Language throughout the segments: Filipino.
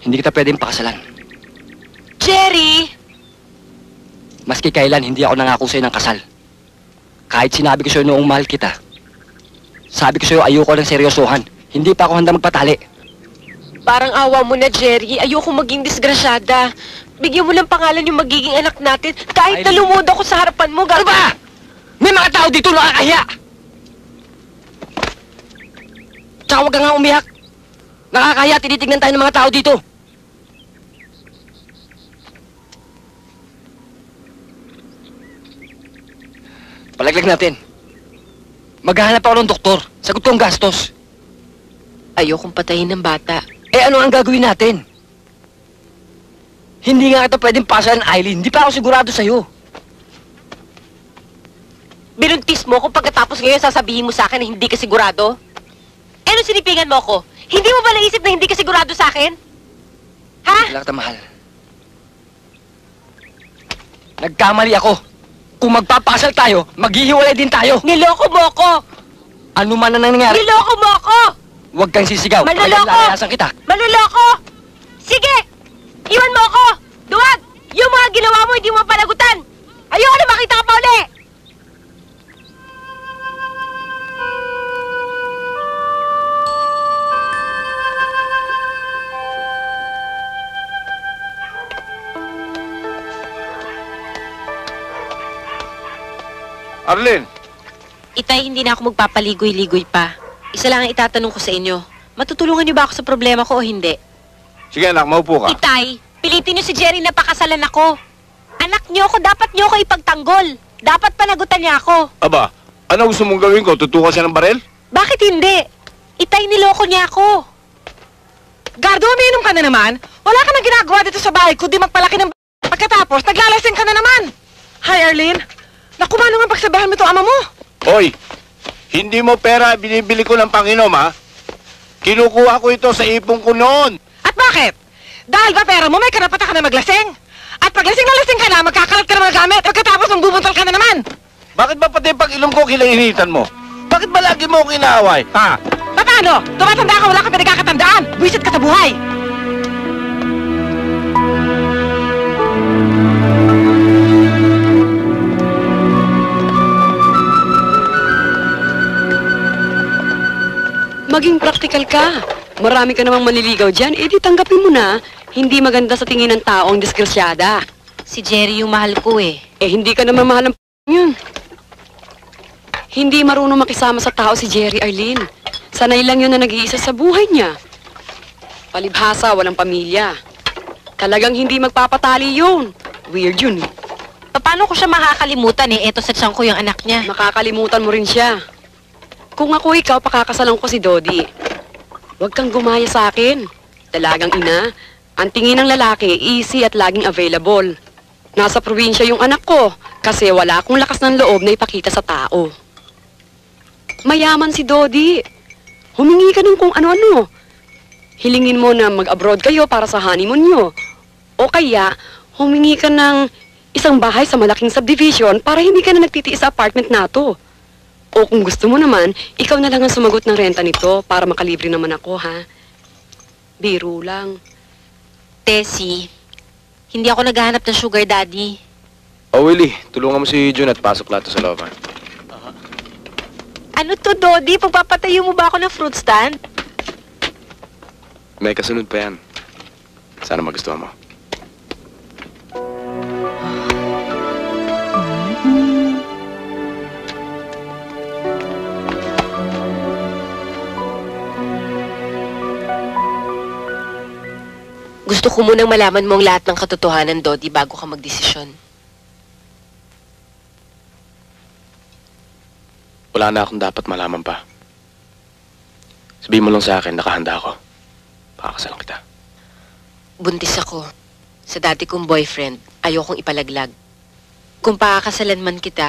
Hindi kita pwedeng pakasalan. Jerry! Maski kailan, hindi ako nangako sa'yo ng kasal. Kahit sinabi ko sa'yo noong mahal kita, sabi ko sa'yo ayoko ng seryosohan. Hindi pa ako handa magpatali. Parang awa mo na, Jerry. Ayoko maging disgrasyada. Bigyan mo ng pangalan yung magiging anak natin. Kahit na lumudo ako sa harapan mo, Ano ba? May mga tao dito nakakahiya! Tsaka huwag ka nga umiyak. Nakakahiya, tinitignan tayo ng mga tao dito. Palaglag natin. Maghahanap ako ng doktor. Sagot ko ang gastos. Ayokong patayin ng bata. Eh ano ang gagawin natin? Hindi nga ito pwedeng pasalan, Eileen. Hindi pa ako sigurado sa'yo. Binuntis mo kung pagkatapos ngayon sasabihin mo sa akin na hindi ka sigurado? Eh, ano sinipingan mo ako? Hindi mo ba naisip na hindi ka sigurado sa akin? Ha? Wala kita mahal. Nagkamali ako. Kung magpapakasal tayo, maghihiwalay din tayo. Niloko mo ako! Ano man ang nangyari, Niloko mo ako! huwag kang sisigaw. Manloloko! Lalayasan kita. Manloloko! Sige! Iwan mo ako! Duwag! Yung mga ginawa mo, hindi mo panagutan! Ayoko na makita ka pa uli! Arlene! Itay, hindi na ako magpapaligoy-ligoy pa. Isa lang ang itatanong ko sa inyo. Matutulungan niyo ba ako sa problema ko o hindi? Sige anak, maupo ka. Itay, pilitin niyo si Jerry na pakasalan ako. Anak niyo ako, dapat niyo ako ipagtanggol. Dapat panagutan niya ako. Aba, ano gusto mong gawin ko? Tutukan siya ng barel? Bakit hindi? Itay, niloko niya ako. Gardo, umiinom ka na naman. Wala ka nang ginagawa dito sa bahay kundi magpalaki ng pagkatapos, naglalasing ka na naman. Hi, Arlene. Naku, mano nga pagsabihan mo ito ama mo? Hoy, hindi mo pera binibili ko ng Panginoon, ha? Kinukuha ko ito sa ipong ko noon. At bakit? Dahil ba pera mo may karapatan ka na maglasing? At pag lasing na lasing ka na, magkakalat ka ng mga gamit, pagkatapos mambubuntal ka na naman. Bakit ba pati pag-ilom ko kinainitan mo? Bakit ba lagi mo ako inaaway, ha? Paano? Tumatanda ka, wala ka pinagkakatandaan. Buwisit ka sa buhay. Maging praktikal ka. Marami ka namang manliligaw dyan, di tanggapin mo na. Hindi maganda sa tingin ng tao ang disgrasyada. Si Jerry yung mahal ko eh. Hindi ka naman mahal ng yun. Hindi marunong makisama sa tao si Jerry, Arlene. Sanay lang yun na nag-iisa sa buhay niya. Palibhasa, walang pamilya. Talagang hindi magpapatali yun. Weird yun eh. Paano ko siya makakalimutan eh? Eto sa tiyan ko yung anak niya. Makakalimutan mo rin siya. Kung ako ikaw, pakakasalan ko si Dodi. Huwag kang gumaya sa akin. Dalagang ina, ang tingin ng lalaki, easy at laging available. Nasa probinsya yung anak ko, kasi wala akong lakas ng loob na ipakita sa tao. Mayaman si Dodi. Humingi ka ng kung ano-ano. Hilingin mo na mag-abroad kayo para sa honeymoon nyo. O kaya, humingi ka ng isang bahay sa malaking subdivision para hindi ka na nagtitiis sa apartment na to. O kung gusto mo naman, ikaw na lang ang sumagot ng renta nito para makalibre naman ako, ha? Biro lang. Tessie, hindi ako naghahanap ng sugar daddy. Oh, Willie, tulungan mo si June at pasok lahat sa loob, ha? Ano to, Dodi? Pagpapatayo mo ba ako ng fruit stand? May kasunod pa yan. Sana magustuhan mo. Gusto ko munang malaman mo ang lahat ng katotohanan, Dodi, bago ka magdesisyon. Wala na akong dapat malaman pa. Sabihin mo lang sa akin, nakahanda ako. Pakakasalan kita. Buntis ako. Sa dati kong boyfriend, ayokong ipalaglag. Kung pakakasalan man kita,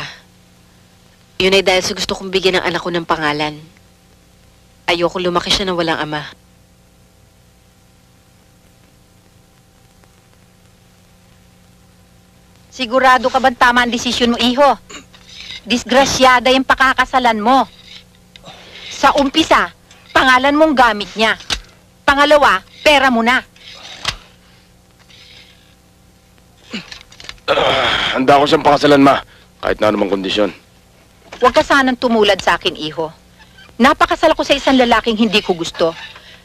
yun ay dahil sa gusto kong bigyan ng anak ko ng pangalan. Ayokong lumaki siya ng walang ama. Sigurado ka bang tama ang desisyon mo, iho? Disgrasyada yung pakakasalan mo. Sa umpisa, pangalan mong gamit niya. Pangalawa, pera mo na. Handa ko siyang pakasalan, ma. Kahit na anumang kondisyon. Huwag ka sanang tumulad sa akin, iho. Napakasal ako sa isang lalaking hindi ko gusto.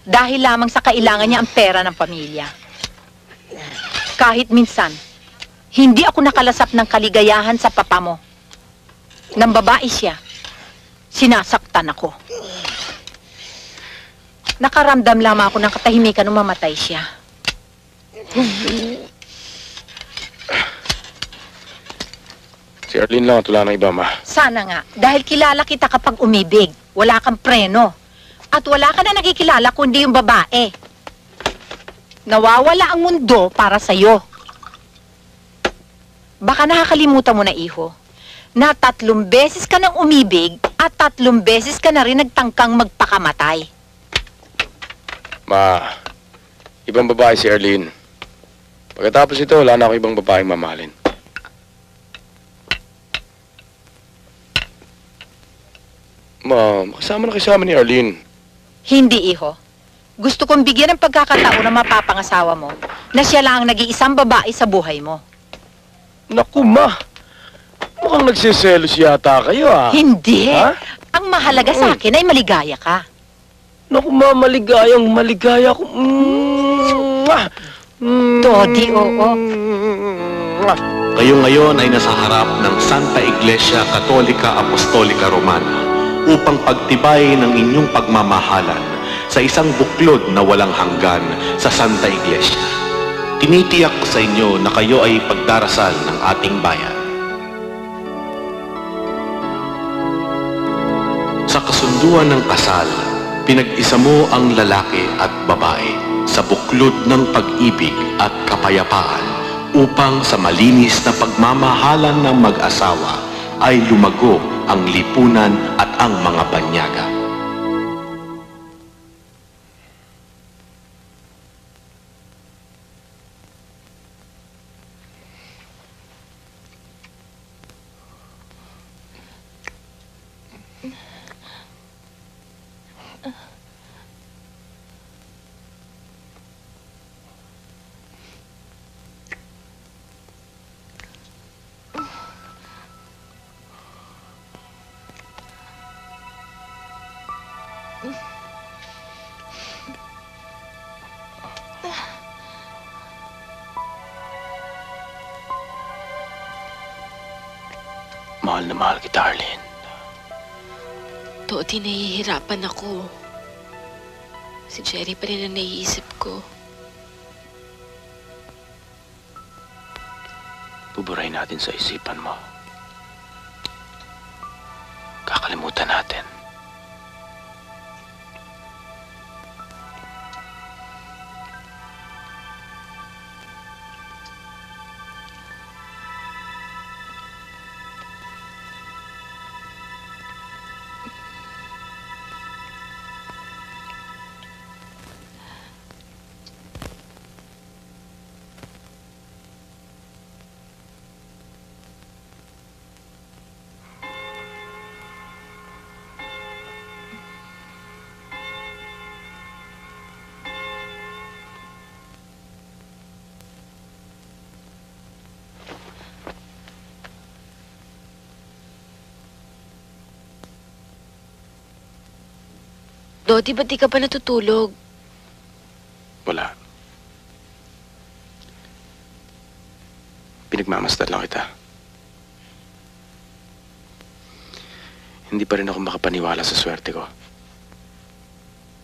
Dahil lamang sa kailangan niya ang pera ng pamilya. Kahit minsan, hindi ako nakalasap ng kaligayahan sa papa mo. Nang babae siya, sinasaktan ako. Nakaramdam lamang ako ng katahimikan nung mamatay siya. Si Arlene lang at wala ng iba, ma. Sana nga, dahil kilala kita kapag umibig, wala kang preno. At wala ka na nakikilala kundi yung babae. Nawawala ang mundo para sa'yo. Baka nakakalimutan mo na, iho, na 3 beses ka nang umibig at 3 beses ka na rin nagtangkang magpakamatay. Ma, ibang babae si Arlene. Pagkatapos ito, wala na ako ibang babaeng mamahalin. Ma, makasama na kasama ni Arlene. Hindi, iho. Gusto kong bigyan ng pagkakataon ng mapapangasawa mo na siya lang ang nag-iisang babae sa buhay mo. Naku, ma. Mukhang nagsiselos yata kayo, ah. Hindi. Ha? Ang mahalaga sa akin ay maligaya ka. Naku, ma, maligaya ko. Dodi, oo. Kayo ngayon ay nasa harap ng Santa Iglesia Katolika Apostolika Romana upang pagtibay ng inyong pagmamahalan sa isang buklod na walang hanggan sa Santa Iglesia. Tinitiyak ko sa inyo na kayo ay pagdarasal ng ating bayan. Sa kasunduan ng kasal, pinag-isa mo ang lalaki at babae sa buklod ng pag-ibig at kapayapaan upang sa malinis na pagmamahalan ng mag-asawa ay lumago ang lipunan at ang mga banyaga. Mahal na mahal kita, Arlene. Toti, nahihirapan ako. Si Jerry pa rin ang naiisip ko. Buburahin natin sa isipan mo. Kakalimutan natin. Dodi, ba't di ka pa natutulog? Wala. Pinagmamasdan lang kita. Hindi pa rin ako makapaniwala sa swerte ko.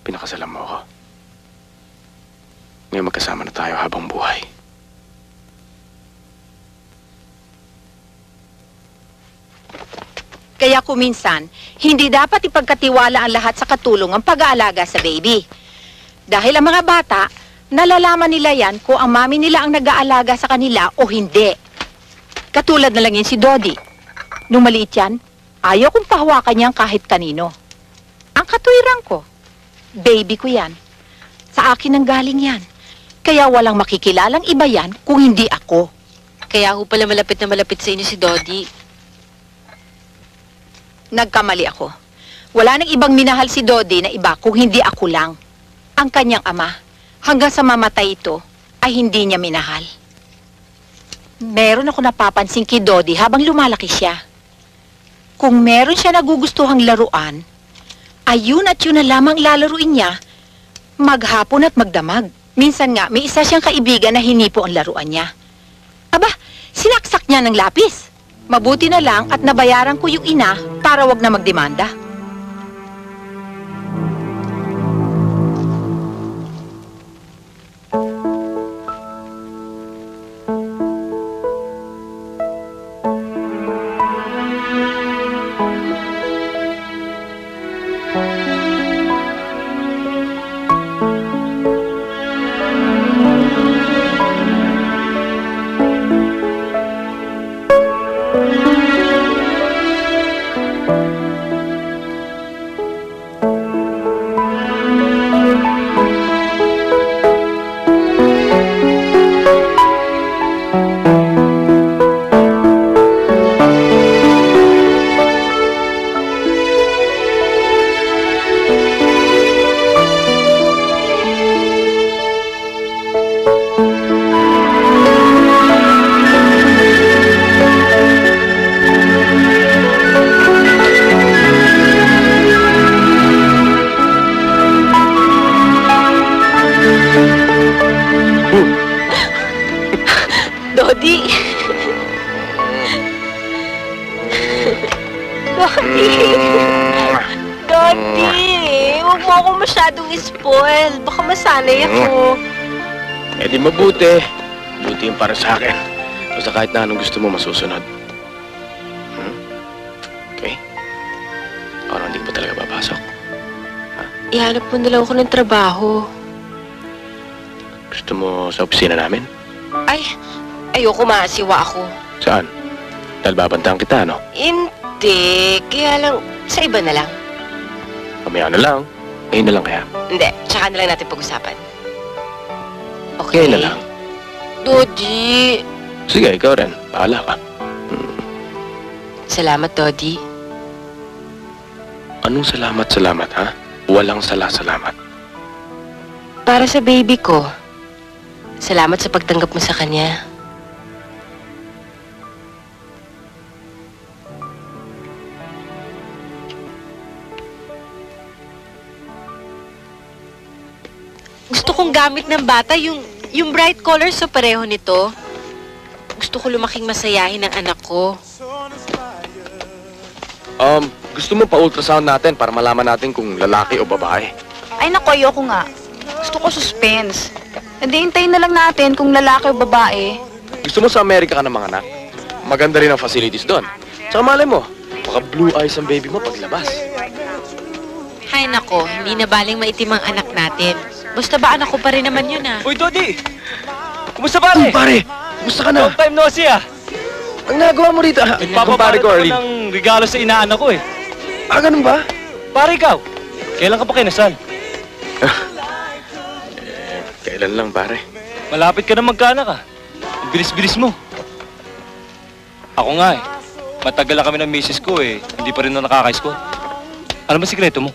Pinakasalan mo ako. Ngayon magkasama na tayo habang buhay. Kaya kuminsan, hindi dapat ipagkatiwala ang lahat sa katulong ang pag-aalaga sa baby. Dahil ang mga bata, nalalaman nila yan kung ang mami nila ang nag-aalaga sa kanila o hindi. Katulad na lang yan si Dodi. Nung maliit yan, ayaw kong pahawakan niyan kahit kanino. Ang katuwiran ko, baby ko yan. Sa akin ang galing yan. Kaya walang makikilalang iba yan kung hindi ako. Kaya ho pala malapit na malapit sa inyo si Dodi. Nagkamali ako. Wala nang ibang minahal si Dodi na iba kung hindi ako lang. Ang kanyang ama, hanggang sa mamatay ito, ay hindi niya minahal. Meron ako napapansin kay Dodi habang lumalaki siya. Kung meron siya nagugustuhang laruan, ayun at yun na lamang lalaruin niya, maghapon at magdamag. Minsan nga, may isa siyang kaibigan na hinipo ang laruan niya. Aba, sinaksak niya ng lapis. Mabuti na lang at nabayaran ko yung ina para wag na magdemanda. Dodi! Dodi! Dodi! Huwag mo ako masyadong spoil. Baka masanay ako. Eh di mabuti. Buti yung para sa akin. Basta kahit na anong gusto mo masusunod. Okay? Parang hindi ko pa talaga papasok. Ihanap mo na lang ako ng trabaho. Gusto mo sa opisina namin? Ay, ayoko maasiwa ako. Saan? Dahil babantahan kita, no? Hindi. Kaya lang, sa iba na lang. Mamaya na lang. Ngayon na lang kaya. Hindi, tsaka na lang natin pag-usapan. Ngayon na lang. Dodi! Sige, ikaw rin. Bahala ka. Salamat, Dodi. Anong salamat, ha? Walang salamat. Para sa baby ko. Salamat sa pagtanggap mo sa kanya. Gusto kong gamit ng bata yung bright colors sa pareho nito. Gusto ko lumaking masayahin ang anak ko. Gusto mo pa-ultrasound natin para malaman natin kung lalaki o babae? Ay naku, ayoko nga. Gusto ko suspense. Hintayin na lang natin kung lalaki o babae. Gusto mo sa Amerika ka ng mga anak? Maganda rin ang facilities doon. Tsaka malay mo, baka blue eyes ang baby mo paglabas. Hay nako, hindi na baling maitim ang anak natin. Basta ba anak ko pa rin naman yun ah. Uy, Dodi! Kumusta pare? Pare, kumusta ka na? Long time no see ah. Ang nagawa mo rito? Nagpapapare ko ng regalo sa inaanak ko eh. Ganun ba? Pare ikaw, kailan ka pa kinasal? Kailan lang, pare? Malapit ka na magkaanak ah. Ang bilis-bilis mo. Ako nga eh. Matagal na kami ng misis ko eh. Hindi pa rin na nakaka-score. Ano ba sikreto mo?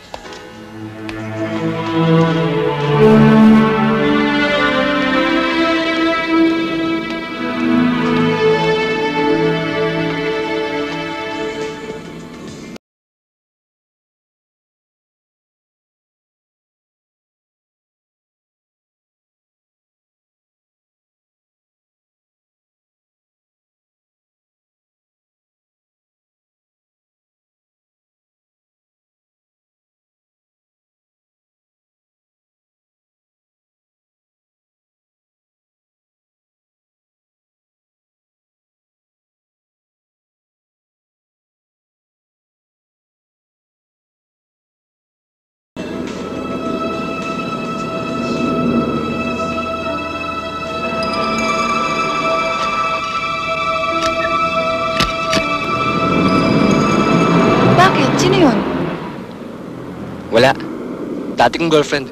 Sino yun? Wala. Dati kong girlfriend.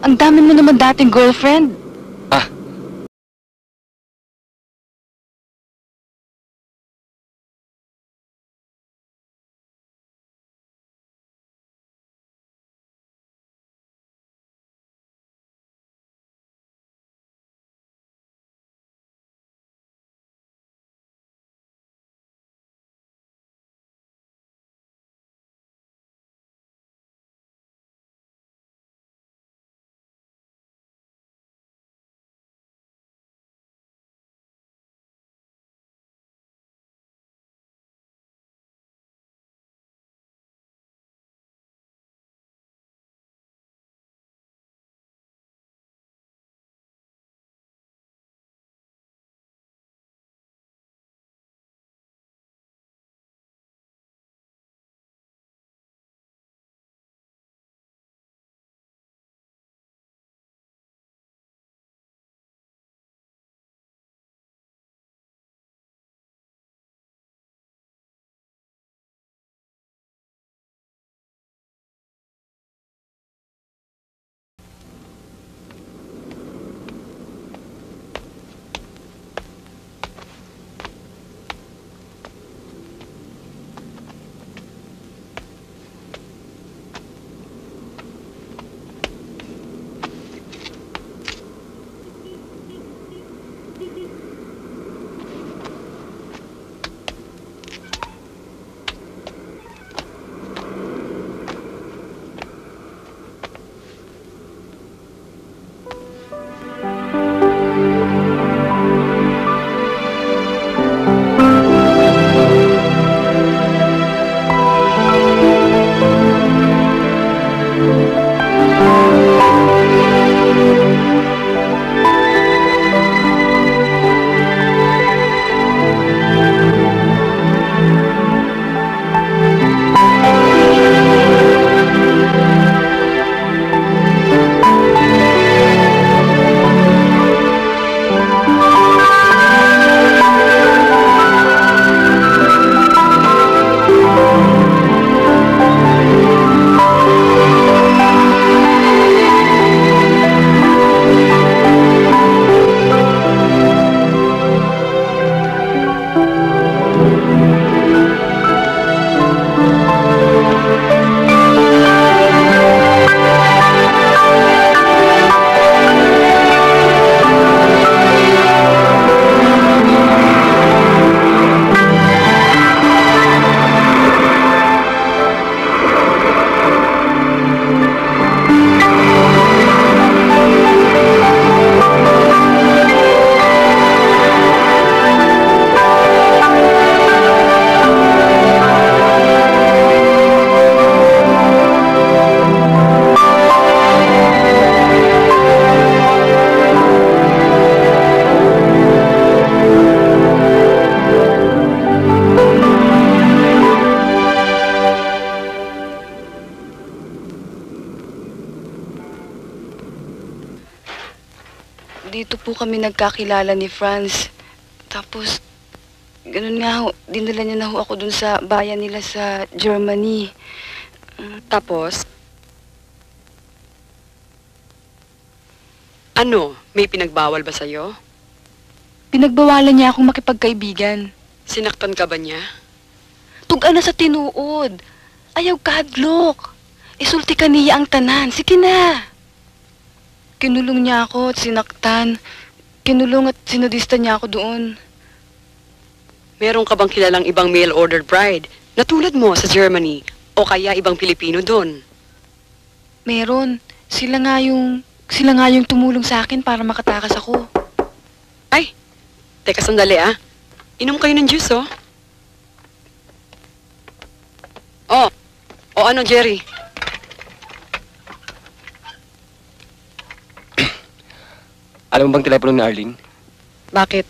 Ang dami mo naman dating girlfriend. kami nagkakilala ni Franz. Tapos, ganun nga ho, dinala niya na ho ako dun sa bayan nila sa Germany. Tapos, ano, may pinagbawal ba sa'yo? Pinagbawalan niya akong makipagkaibigan. Sinaktan ka ba niya? Tug-ana sa tinuod. Ayaw kahadlok. Isulti ka niya ang tanan. Sige na. Kinulong niya ako at sinaktan. Kinulong at sinudista niya ako doon. Meron ka bang kilalang ibang mail-ordered bride na tulad mo sa Germany o kaya ibang Pilipino doon? Meron. Sila nga yung tumulong sa akin para makatakas ako. Ay, teka sandali ah. Inom kayo ng juice oh. O ano Jerry? Alam mo bang telepono ni Arlene? Bakit?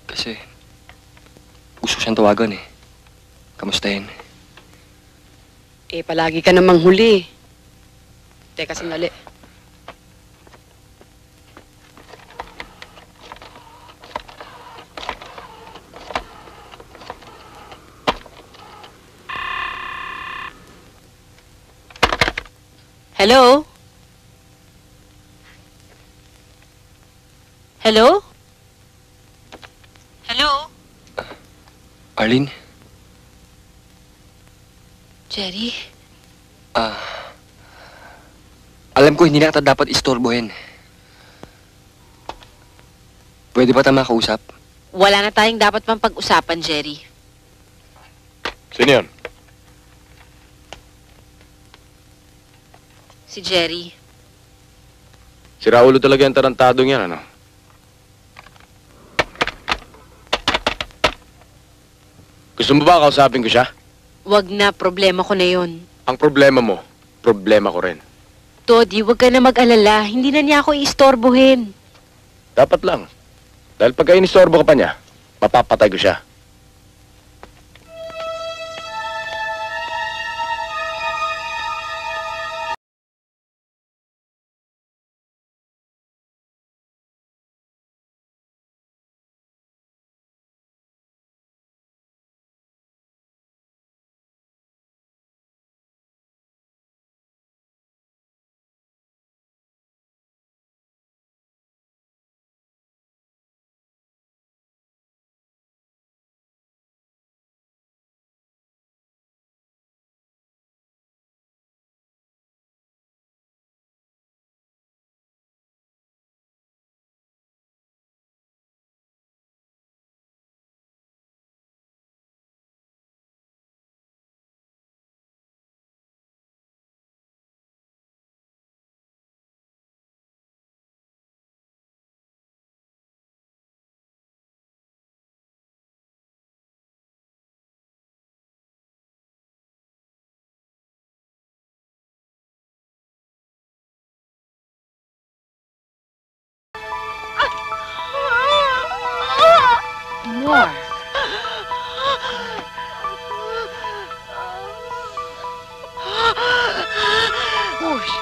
Kasi gusto siyang tawagan eh. Kamustahin. Eh, palagi ka namang huli. Teka sandali. Hello? Hello? Hello? Arlene? Jerry? Alam ko hindi na kita dapat istorbohin. Pwede ba tayo makausap? Wala na tayong dapat pang pag-usapan, Jerry. Sino yun? Si Jerry. Si Raulo talaga yung tarantadong yan, ano? Gusto mo ba kausapin ko siya? Wag na, problema ko na yon. Ang problema mo, problema ko rin. Toddy, wag ka na mag-alala. Hindi na niya ako iistorbohin. Dapat lang. Dahil pagka inistorbo ka pa niya, mapapatay ko siya. More. Push.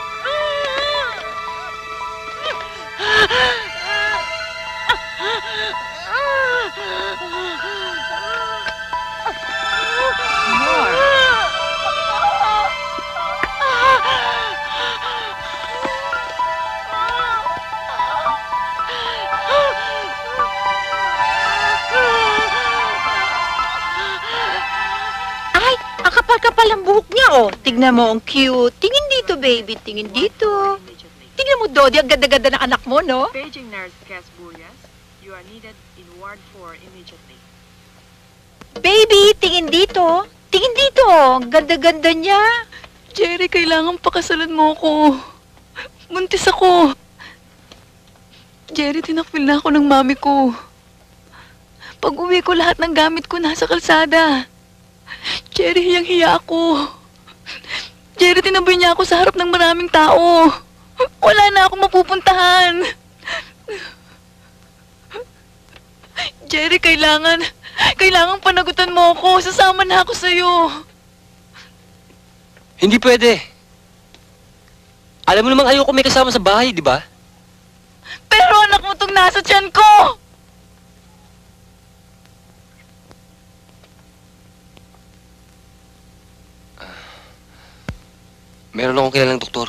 Kapal ang buhok niya, oh. Tignan mo, ang cute. Tingin dito, baby. Tingin dito. Tingnan mo, Dodi, ang ganda-ganda ng anak mo, no? Paging nurse Cass Burias, you are needed in Ward 4 immediately. Baby, tingin dito. Tingin dito, oh. Ang ganda-ganda niya. Jerry, kailangan pakasalan mo ako. Buntis ako. Jerry, tinakpil na ako ng mami ko. Pag uwi ko, lahat ng gamit ko nasa kalsada. Jerry, hiyang-hiya ako. Jerry, tinaboy niya ako sa harap ng maraming tao. Wala na akong mapupuntahan. Jerry, kailangan panagutan mo ako. Sasama na ako sa'yo. Hindi pwede. Alam mo namang ayoko may kasama sa bahay, di ba? Pero anak mo tong nasa tiyan ko! Meron akong kilalang doktor.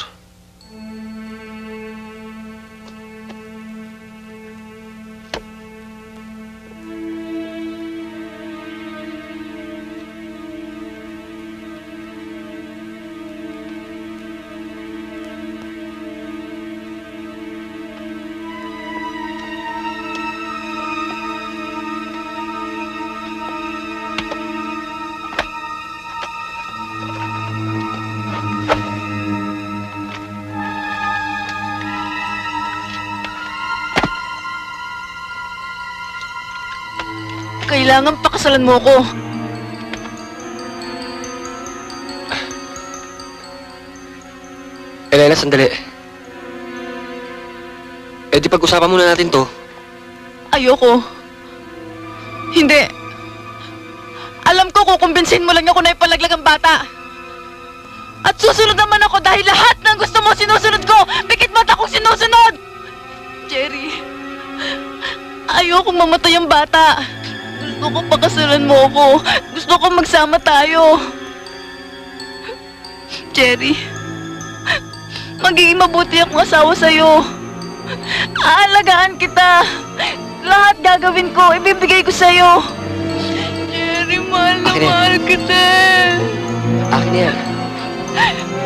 Kailangan pakasalan mo ko. Elena, sandali. Eh di pag-usapan muna natin to. Ayoko. Hindi. Alam ko kukumbinsin mo lang ako na ipalaglag ang bata. At susunod naman ako dahil lahat ng gusto mo sinusunod ko. Bikit mata kong sinusunod. Jerry, ayoko mamatay ang bata. Gusto ko pakasalan mo ako. Gusto ko magsama tayo. Jerry, magiging mabuti akong asawa sa'yo. Aalagaan kita. Lahat gagawin ko, ibibigay ko sa'yo. Jerry, mahal na Akin yan. mahal kita. Akin yan.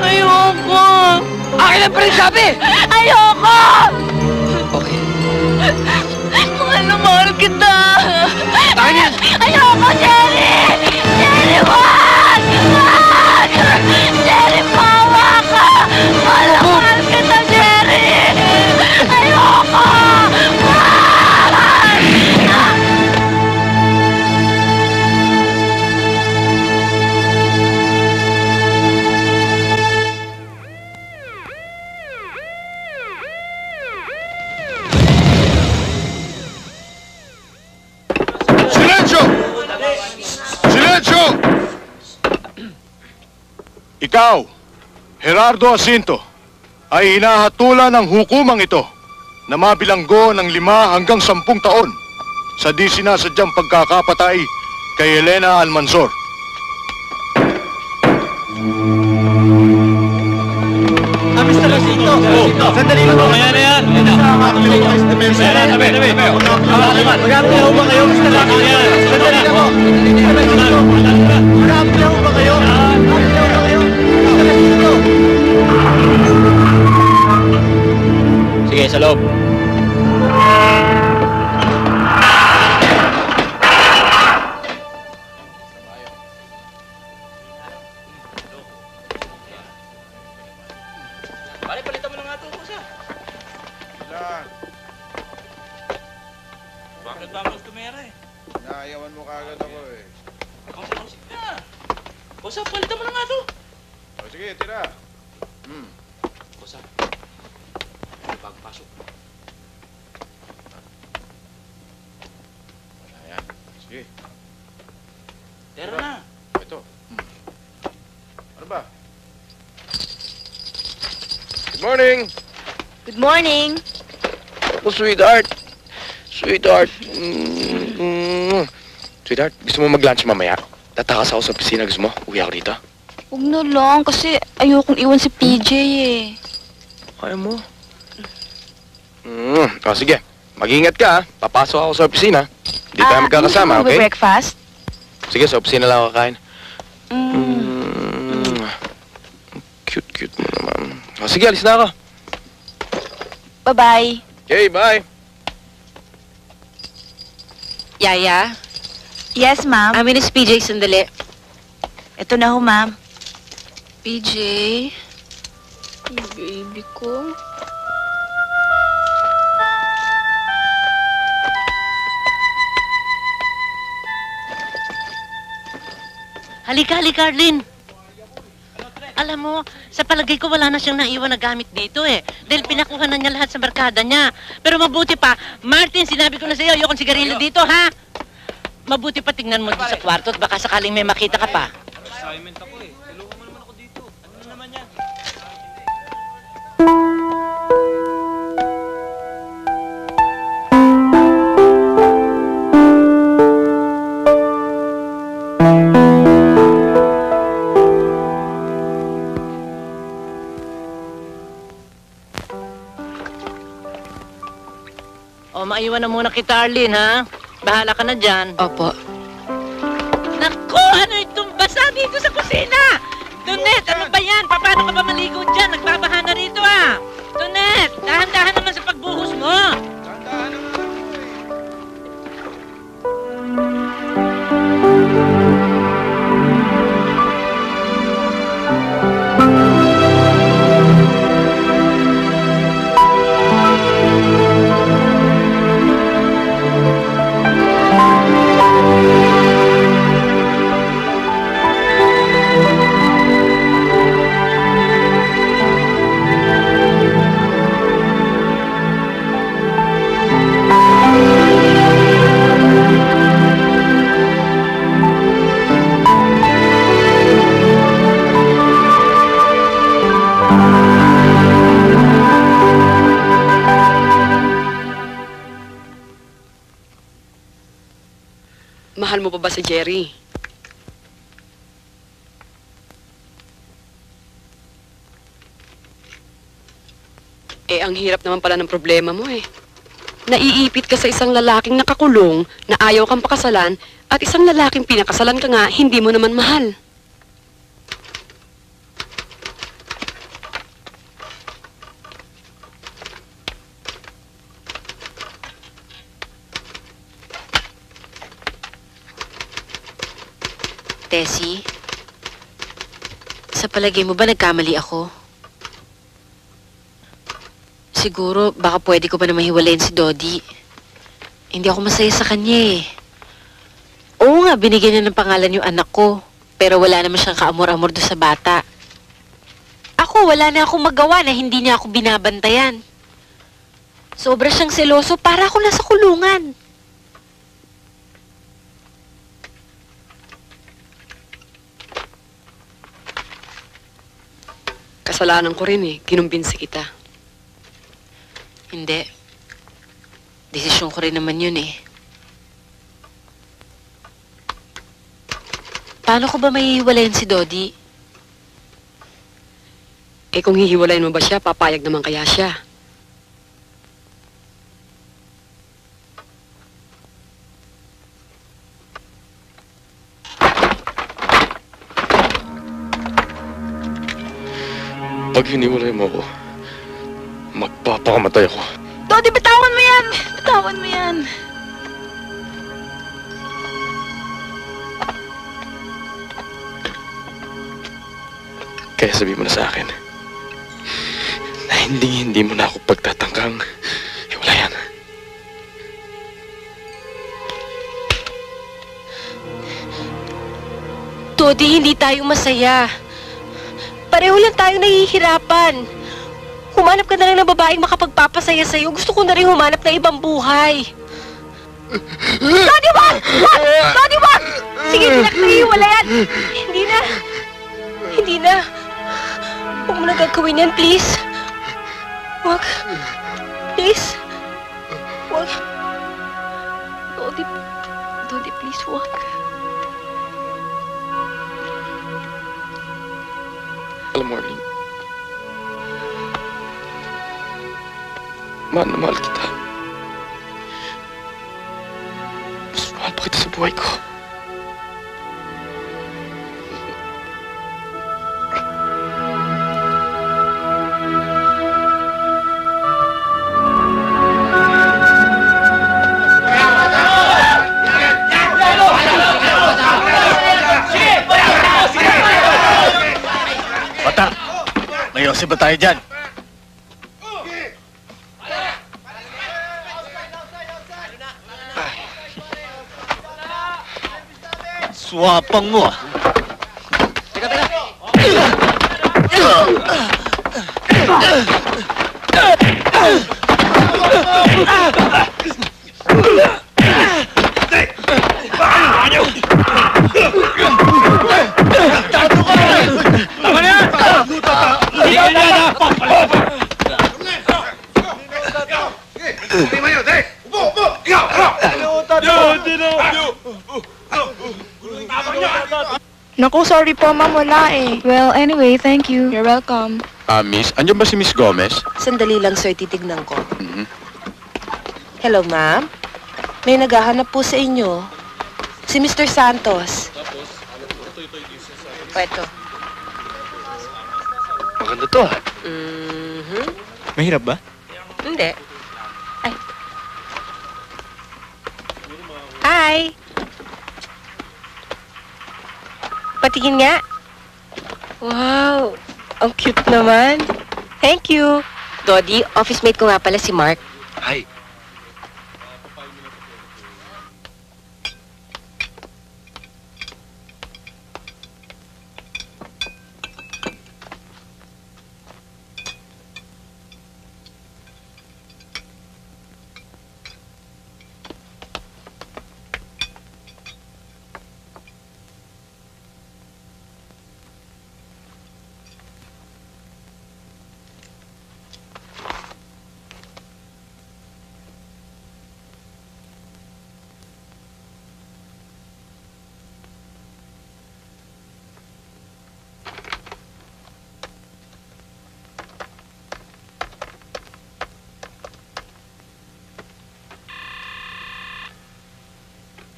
Ayoko. Akin lang pa rin sabi! Ayoko! Okay. Mahal na mahal kita. Akin yan! Ayoko, Jerry! Jerry, wag! Wag! Jerry, mawa ka! Mahal na mahal kita, Jerry! Ayoko! Wag! Silensyo! Silensyo! Ikaw, Gerardo Jacinto, ay hinahatulan ng hukumang ito na mabilanggo ng 5 hanggang 10 taon sa di sinasadyang pagkakapatay kay Elena Almanzor. Mr. Jacinto! Sandali lang po! Ayan, ayan! Magkakapila ho ba kayo, Mr. Jacinto? Sandali lang po! Magkakapila ho ba kayo? Sige, sa loob. Palitan mo na nga ito, Kusa. Bakit ba ang tumera eh? Naayawan mo kagad ako eh. Kausap ka. Kusa, palitan mo na nga ito. O sige, tira. Kusa, bago pasok. Wala yan. Sige. Tera na. Ito. Ano ba? Good morning! Good morning. Oh, sweetheart. Sweetheart. Sweetheart, gusto mo mag-lunch mamaya? Tatakas ako sa opisina. Gusto mo? Uwi ako dito. Huwag na lang, kasi ayokong iwan si PJ eh. Kaya mo? O, sige. Mag-ingat ka, ha? Papasok ako sa opisina. Hindi tayo magkakasama, okay? Breakfast? Sige, sa opisina lang ako kakain. Cute-cute mo naman. O, sige, alis na ako. Bye-bye. Okay, bye. Yaya, Yes, ma'am. amin is PJ, sandali. Ito na ho, ma'am. PJ? Baby ko? Halika, Arlene. Alam mo, sa palagay ko wala na siyang naiwan na gamit dito eh. Dahil pinakuha na niya lahat sa barkada niya. Pero mabuti pa, Martin, sinabi ko na sa iyo, ayokong sigarilyo dito, ha? Mabuti pa tingnan mo dito sa kwarto at baka sakaling may makita ka pa. Assignment ako eh. Tulungan mo naman ako dito. Ano naman yan? O, maiwan na muna kita, Arlene, ha? Bahala ka na dyan. Opo. Naku, ano itong basa dito sa kusina? Tonet, ano ba yan? Paano ka ba maligo dyan? Nagbabaha na rito, ah. Tonet, dahan-dahan naman sa pagbuhos mo. Mahal mo pa ba si Jerry? Ang hirap naman pala ng problema mo eh. Naiipit ka sa isang lalaking nakakulong na ayaw kang pakasalan at isang lalaking pinakasalan ka nga hindi mo naman mahal. Tessie, sa palagay mo ba nagkamali ako? Siguro, baka pwede ko pa na mahiwalayin si Dodi. Hindi ako masaya sa kanya eh. Oo nga, binigyan niya ng pangalan yung anak ko. Pero wala naman siyang kaamor-amor doon sa bata. Ako, wala na akong magawa na hindi niya ako binabantayan. Sobra siyang seloso para ako nasa kulungan. Kasalanan ko rin eh. Kinumbinsi kita. Hindi. Desisyon ko rin naman yun eh. Paano ko ba mahihiwalayan si Dodi? Kung hihiwalayin mo ba siya, papayag naman kaya siya? Pag hiniwalay mo ako, magpapakamatay ako. Dodi, bitawan mo yan! Bitawan mo yan! Kaya sabi mo na sa akin na hindi mo na ako pagtatangkang hiwalayan. Dodi, hindi tayo masaya. Pareho lang tayo nahihirapan. Humanap ka na lang ng babaeng makapagpapasaya sa'yo. Gusto ko na rin humanap ng ibang buhay. Dodi, wag! Wag! Dodi, wag! Sige, hindi na kita hiwalayan. Hindi na. Hindi na. Huwag mo na gagawin yan, please. Wag. Please. Wag. Dodi. Dodi, please, wag. Alam mo, Arlene, mahal na mahal kita. Mas mahal pa kita sa buhay ko. Bata, may Yosef ba tayo dyan? Swapang mo ah. Teka, teka. Tama na yan! Ikaw na na! Naku, sorry po, ma'am. Wala eh. Well, anyway, thank you. You're welcome. Miss, andyan ba si Miss Gomez? Sandali lang, sir. Titignan ko. Hello, ma'am. May naghahanap po sa inyo. Si Mr. Santos. O, eto. Maganda to ah. Mahirap ba? Hindi. Ay. Hi! Patingin nga. Wow! Ang cute naman. Thank you. Dodi, office mate ko nga pala si Mark. Hi.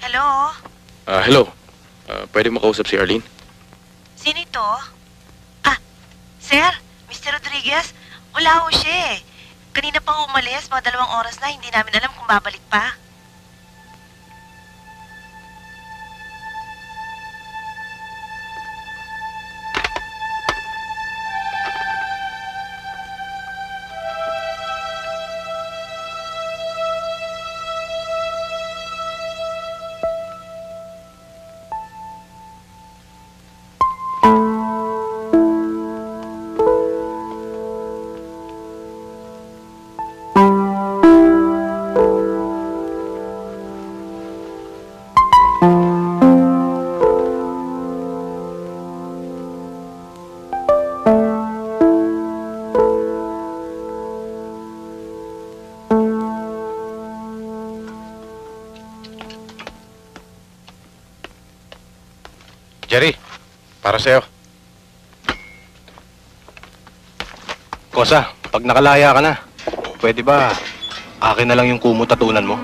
Hello? Hello. Pwede makausap si Arlene? Sino ito? Ah, sir? Mr. Rodriguez? Wala ho siya eh. Kanina pa ho umalis, mga 2 oras na, hindi namin alam kung babalik pa. Jerry, para sa'yo. Kosa, pag nakalaya ka na, pwede ba akin na lang yung kumot at unan mo?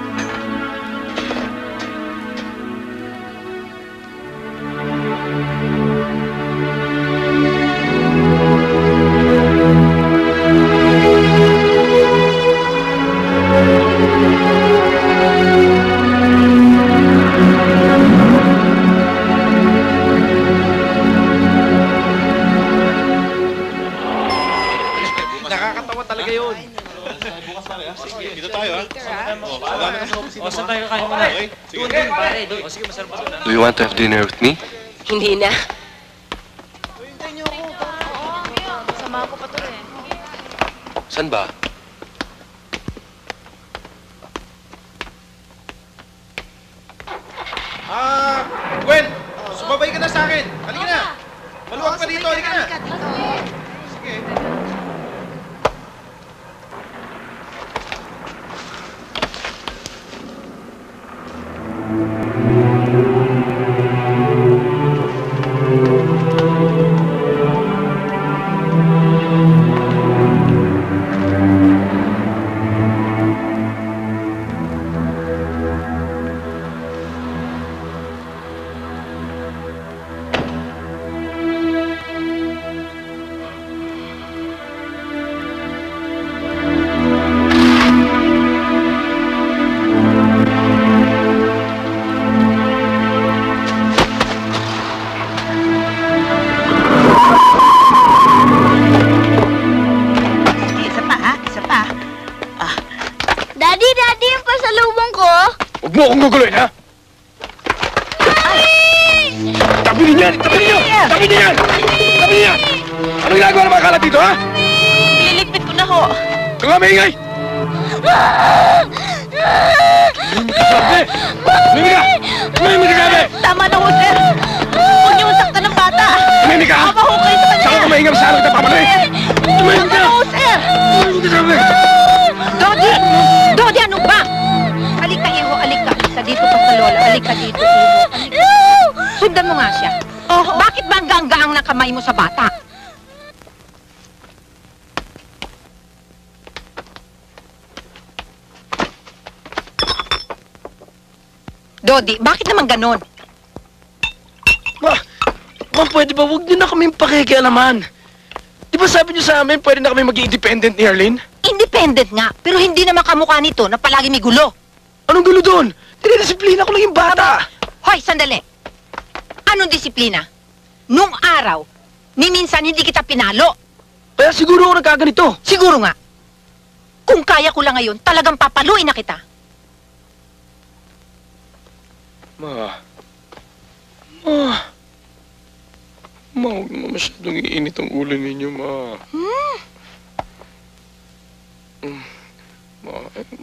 Nakakatawa talaga yun. Dito tayo, ha? Saan tayo kakain muna? Doon, pare. Doon. Sige, masarap pa doon, ha? Do you want to have dinner with me? Hindi na. Sama ko pa to eh. San ba? Gwen! Sumabay ka na sa akin! Halika na! Maluwag pa dito, halika na! Sige. Daddy, yung pasalubong ko. Huwag mo akong guguluhin, ha? Tabi niyo yan! Tabi niyo! Tabi niyo yan! Tabi niyo yan! Ano ginagawa ng mga kalat dito, ha? Liligpit ko na ho. Ito nga, maingay! Lumimik ka, sabi! Lumimik ka! Lumimik ka, sabi! Tama na ho, sir. Huwag niyo saktan ng bata. Lumimik ka, ha? Tama ho kayo sa kanya. Saka ka maingay sa alam kita, pamanay! Lumimik Tama ka! na ho, sir. Lumimik ka, sabi! Dodi! Dodi, ano ba? Halika, Iho, halika. Halika dito pa sa lola. Halika dito, Iho. Halika. Sundan mo nga siya. Bakit ba ang gaang-gaang ng kamay mo sa bata? Dodi, bakit naman ganon? Ma'am, pwede ba huwag niyo na kaming pakikialaman? Di ba sabi niyo sa amin, pwede na kami maging independent ni Arlene? Independent nga, pero hindi naman kamukha nito na palagi may gulo. Anong gulo doon? Dinidisiplina ko lang yung bata. Hoy, sandali. Anong disiplina? Nung araw, ni minsan hindi kita pinalo. Kaya siguro ako nagkaganito. Siguro nga. Kung kaya ko lang ngayon, talagang papaluin na kita. Ma, huwag naman masyadong iinit ang ulo ninyo, Ma. Ma,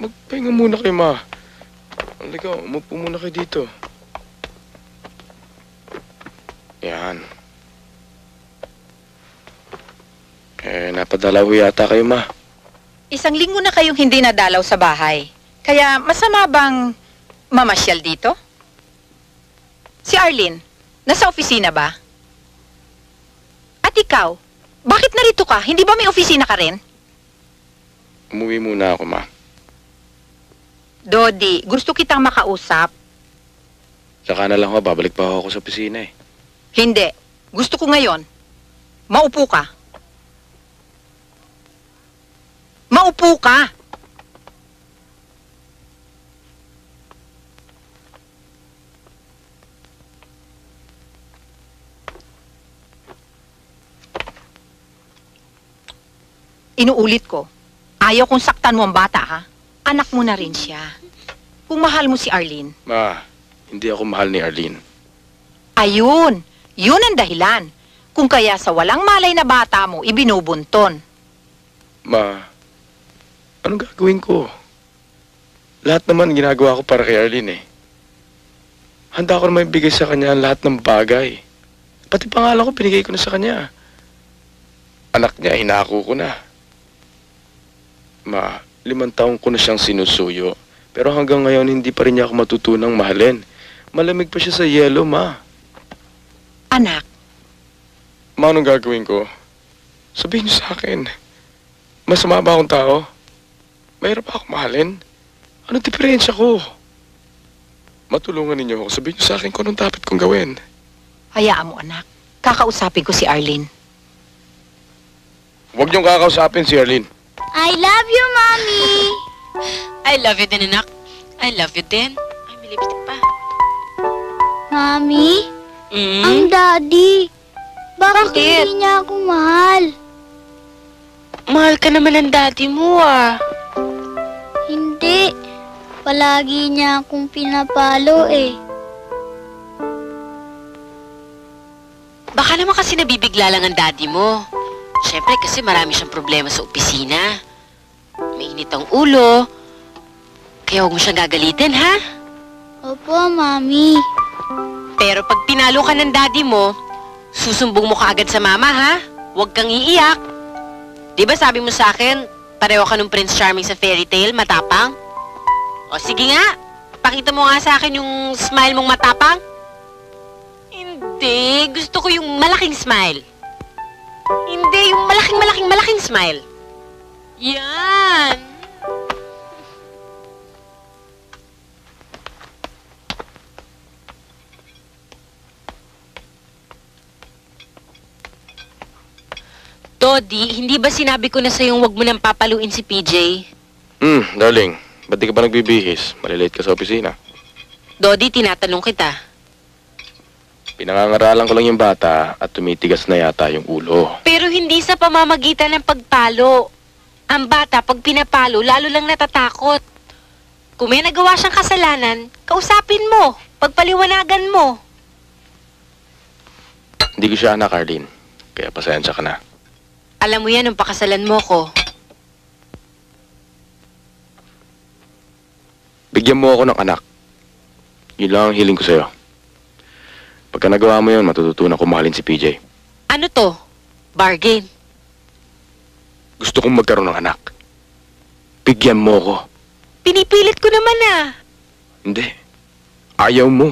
magpahinga muna kayo, Ma. Halika, umupo muna kayo dito. Yan. Napadalaw yata kayo, Ma. Isang linggo na kayong hindi nadalaw sa bahay. Kaya masama bang mamasyal dito? Si Arlene, nasa opisina ba? At ikaw, bakit narito ka? Hindi ba may opisina ka rin? Umuwi muna ako, Ma. Dodi, gusto kitang makausap. Saka na lang ako, babalik pa ako sa opisina eh. Hindi. Gusto ko ngayon. Maupo ka. Maupo ka! Inuulit ko. Ayaw kong saktan mo ang bata, ha? Anak mo na rin siya. Kung mahal mo si Arlene. Ma, hindi ako mahal ni Arlene. Ayun! Yun ang dahilan. Kung kaya sa walang malay na bata mo, ibinubunton. Ma, anong gagawin ko? Lahat naman ginagawa ko para kay Arlene eh. Handa ko naman ibigay sa kanya ang lahat ng bagay. Pati pangalan ko, binigay ko na sa kanya. Anak niya, hinako ko na. Ma, 5 taong ko na siyang sinusuyo. Pero hanggang ngayon, hindi pa rin niya ako matutunang mahalin. Malamig pa siya sa yelo, Ma. Anak. Ma, anong gagawin ko? Sabihin niyo sa akin. Masama ba akong tao? Mahirap ba akong mahalin? Anong diferensya ko? Matulungan ninyo ako. Sabihin niyo sa akin kung anong dapat kong gawin. Hayaan mo, anak. Kakausapin ko si Arlene. Huwag niyong kakausapin si Arlene. I love you, Mommy! I love you din, anak. I love you din. Ay, may lipstick pa. Mommy? Ang daddy. Bakit hindi niya ako mahal? Mahal ka naman ng daddy mo, ah. Hindi. Palagi niya akong pinapalo eh. Baka naman kasi nabibigla lang ang daddy mo. Siyempre kasi marami siyang problema sa opisina. May init ang ulo. Kaya huwag mo siyang gagalitin, ha? Opo, Mommy. Pero pag pinalo ka ng daddy mo, susumbong mo kaagad sa mama, ha? Huwag kang iiyak. Di ba sabi mo sa akin, pareho ka nung Prince Charming sa fairy tale, matapang? O sige nga, pakita mo nga sa akin yung smile mong matapang. Hindi, gusto ko yung malaking smile. Hindi, yung malaking smile. Yan! Dodi, hindi ba sinabi ko na sa'yong wag mo nang papaluin si PJ? Darling, ba't di ka ba nagbibihis? Malilate ka sa opisina. Dodi, tinatanong kita. Pinangangaralan ko lang yung bata at tumitigas na yata yung ulo. Pero hindi sa pamamagitan ng pagpalo. Ang bata, pag pinapalo, lalo lang natatakot. Kung may nagawa siyang kasalanan, kausapin mo, pagpaliwanagan mo. Hindi ko siya anak, Arlene. Kaya pasensya ka na. Alam mo yan nung pakasalan mo ko. Bigyan mo ako ng anak. Yun lang ang hiling ko sa'yo. Pagka nagawa mo yun, matututunan ko mahalin si PJ. Ano to? Bargain? Gusto kong magkaroon ng anak. Bigyan mo ko. Pinipilit ko naman ah. Hindi. Ayaw mo.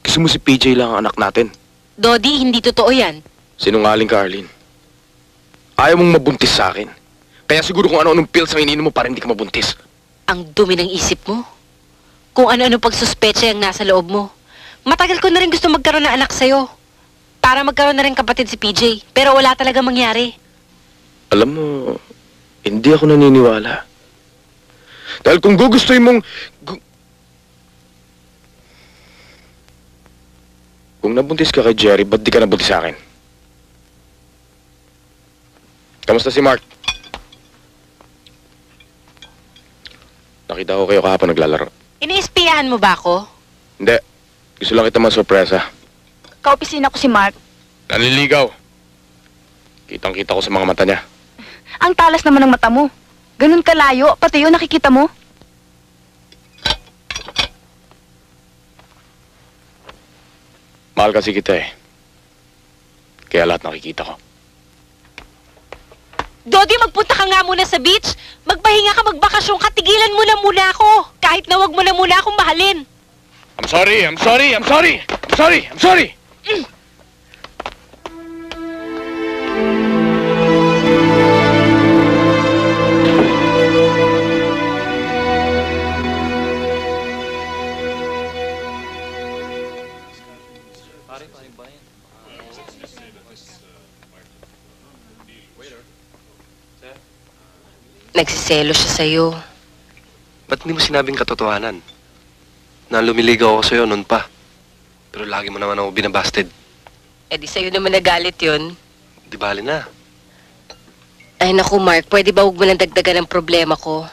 Gusto mo si PJ lang ang anak natin. Dodi, hindi totoo yan. Sinungaling ka, Arlene. Ayaw mong mabuntis sa akin. Kaya siguro kung ano-anong pills ang ininom mo para hindi ka mabuntis. Ang dumi ng isip mo. kung ano-ano pagsuspecha yung nasa loob mo. Matagal ko na rin gusto magkaroon ng anak sa'yo. Para magkaroon na rin kapatid si PJ. Pero wala talaga mangyari. Alam mo, hindi ako naniniwala. Dahil kung gugustuhin mong... Kung nabuntis ka kay Jerry, ba't di ka nabuntis sa akin? Kamusta si Mark? Nakita ko kayo kahapon naglalaro. Iniispiyahan mo ba ako? Hindi. Gusto lang kita masurpresa. Kaopisina ko si Mark. Nanliligaw. Kitang-kita ko sa mga mata niya. Ang talas naman ng mata mo. Ganun kalayo, pati yun nakikita mo. Mahal kasi kita eh. Kaya lahat nakikita ko. Dodi, magpunta ka nga muna sa beach. Magpahinga ka, magbakasyon ka. Tigilan mo na muna ako. Kahit na wag mo na muna akong mahalin. I'm sorry! I'm sorry! I'm sorry! I'm sorry! I'm sorry! Nagsiselo siya sa'yo. Ba't hindi mo sinabing katotohanan? Na lumiligaw ako sa'yo noon pa. Pero lagi mo naman ako binabasted. Eh di sa'yo naman nagalit yun. Di bali na. Ay naku Mark, pwede ba huwag mo nang dagdagan ang problema ko?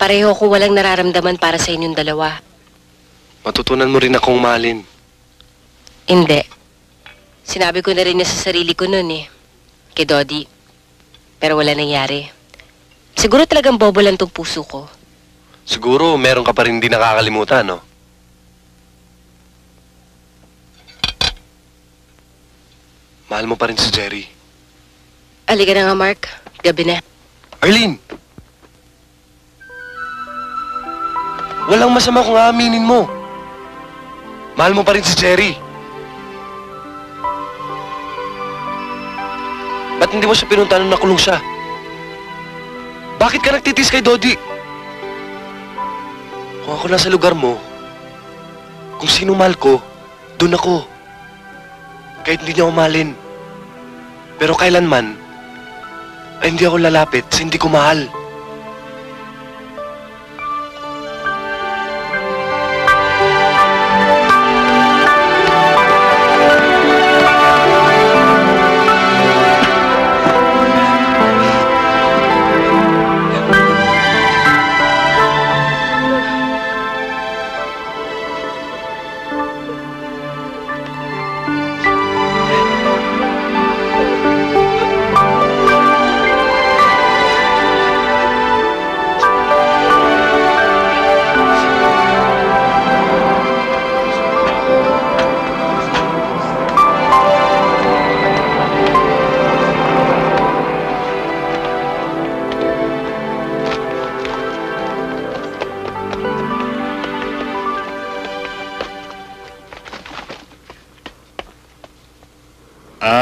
Pareho ko walang nararamdaman para sa inyong dalawa. Matutunan mo rin akong mahalin. Hindi. Sinabi ko na rin niya sa sarili ko noon eh. Kay Dodi. Pero wala nangyari. Siguro talagang bobo lang tong puso ko. Siguro meron ka pa rin hindi nakakalimutan, no? Mahal mo pa rin si Jerry. Halika na nga, Mark. Gabi na. Arlene! Walang masama kung aaminin mo. Mahal mo pa rin si Jerry. Ba't hindi mo siya pinunta nung nakulong siya? Bakit ka nagtitis kay Dodi? Kung ako nasa lugar mo, kung sino mahal ko, doon ako. Kahit hindi niya ako mahalin. Pero kailanman, ay hindi ako lalapit sa hindi ko mahal.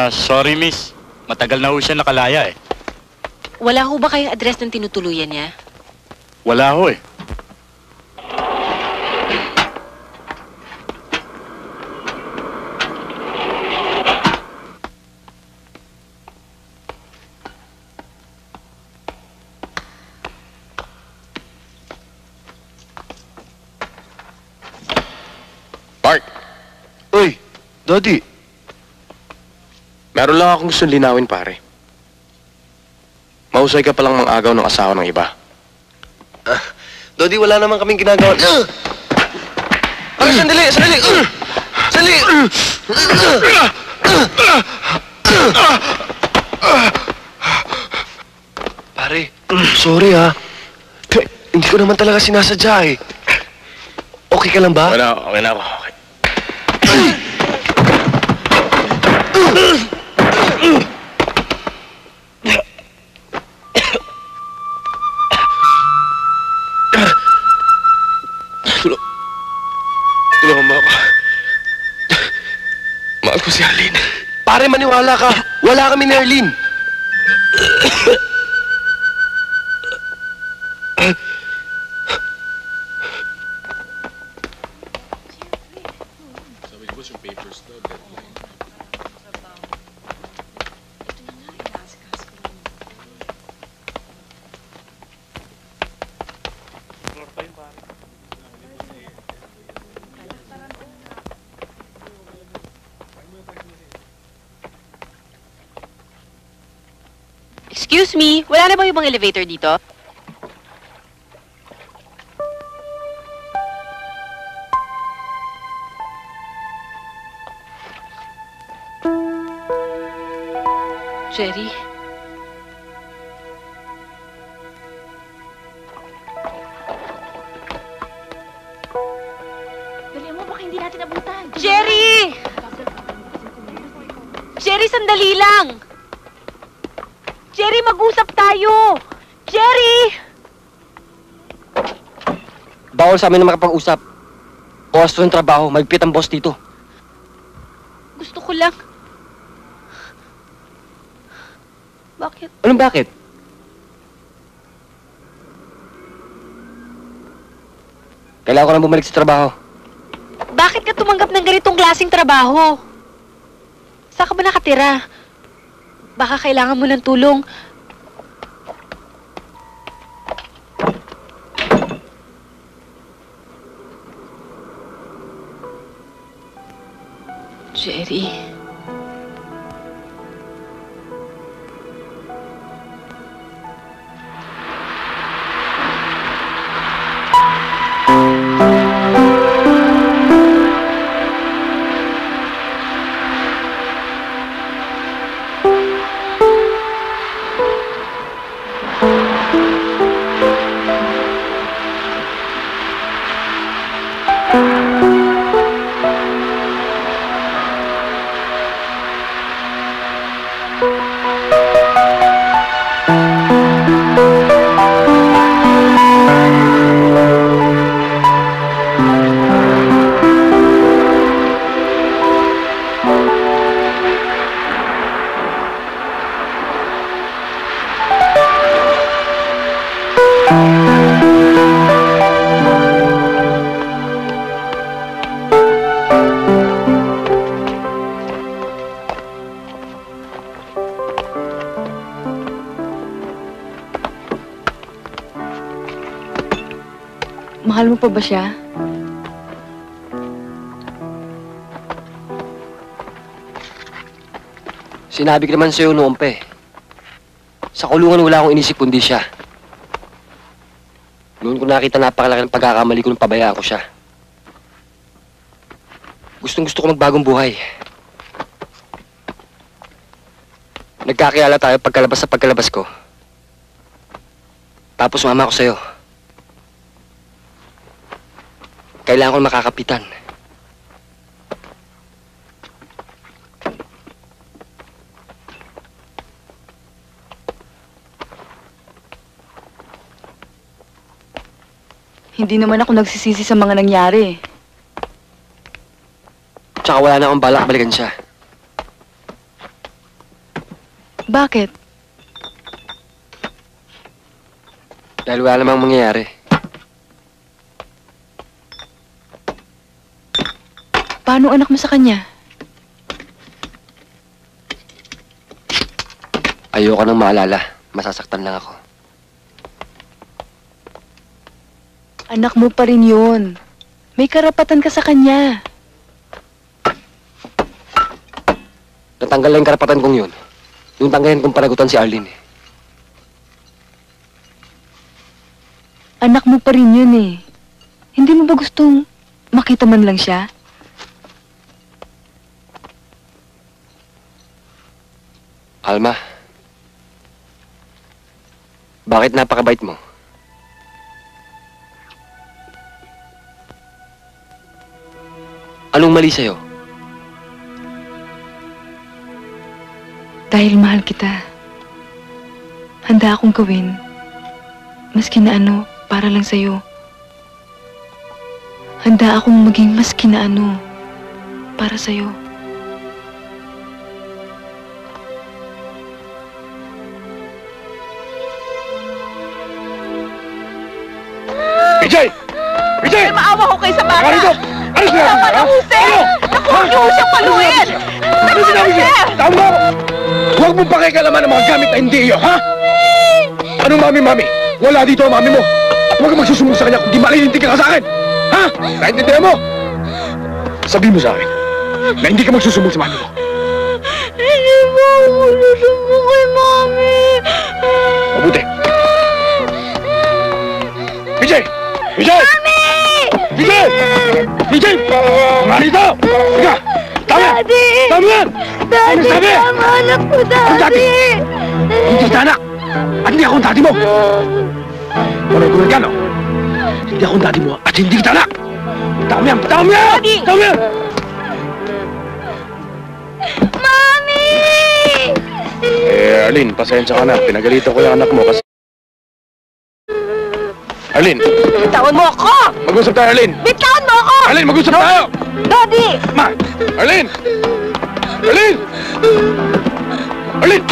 Sorry miss. Matagal na ho siya nakalaya eh. Wala ho ba kayong address ng tinutuluyan niya? Wala ho eh. Mark! Uy, Dodi! Meron lang akong gusto linawin, pare. Mahusay ka palang mang-agaw ng asawa ng iba. Dodi, wala naman kaming ginagawa. Pare, sandali! Sandali! Sandali! Pare, sorry ha. Hindi ko naman talaga sinasadya eh. Okay ka lang ba? Okay na ako. Okay. Tulungan mo ako. Mahal ko si Arlene. Pare, maniwala ka. Wala kami ni Arlene. Excuse me, wala na ba ibang elevator dito? Jerry? Dali mo, baka hindi natin abutan. Jerry! Jerry, sandali lang! Jerry, mag-usap tayo! Jerry! Bawal sa amin na makapag-usap. Oras to ng trabaho, magpit ang boss dito. Gusto ko lang... Bakit? Anong bakit? Kailangan ko lang bumalik sa trabaho. Bakit ka tumanggap ng ganitong klaseng trabaho? Saan ka ba nakatira? Baka kailangan mo ng tulong. Jerry. Mahal mo pa ba siya? Sinabi ko naman sa'yo noon pa eh. Sa kulungan wala akong inisip kundi siya. Noon ko nakita napakalaki ng pagkakamali ko nung pabayaan ko siya. Gustong-gusto ko magbagong buhay. Nagkakilala tayo pagkalabas ko. Tapos sumama ako sa'yo. Kailangan ko makakapitan. Hindi naman ako nagsisisi sa mga nangyari. Tsaka wala na akong balak balikan siya. Bakit? Dahil wala namang mangyayari. Paano anak mo sa kanya? Ayoko nang maalala. Masasaktan lang ako. Anak mo pa rin yun. May karapatan ka sa kanya. Natanggal lang yung karapatan kong yun. Yung tanggalin kong panagutan si Arlene. Anak mo pa rin yun eh. Hindi mo ba gustong makita man lang siya? Alma, bakit napakabait mo? Anong mali sa'yo? Dahil mahal kita. Handa akong gawin. Maski na ano, para lang sa'yo. Handa akong maging maski na ano, para sa'yo. Vijay! Vijay! Maawa ko kayo sa bata! Ano sinabi mo? Tama na, Jose! ako! Huwag niyo siyang paluin! Ano sinabi niya? Tama ako! Huwag mong pakikalaman ng mga gamit na hindi iyo, ha? Anong mami? Wala dito ang mami mo. At huwag kang magsusumbong sa kanya kung di malilintig ka sa akin. Ha? Naintindihan mo? Sabihin mo sa akin na hindi ka magsusumbong sa mami mo. Hindi po ako susumbong kay Mami. Mabuti. Vijay! Mami! Vijay! Nga rito! Teka! Tama! Daddy! Tama yan! Daddy, sabi? tama na po, Daddy! Hindi kita anak! At hindi ako ang daddy mo! Walang kumagano! Hindi ako ang daddy mo at hindi kita anak! Tama yan! Tama yan! Tama yan! Mami! Arlene, pasensya ka na. Pinagalito ko yung anak mo kasi... Arlene! Bitawan mo ako! Mag-usap tayo, Arlene! Bitawan mo ako! Arlene, mag-usap tayo! Daddy! Ma! Arlene! Arlene! Arlene!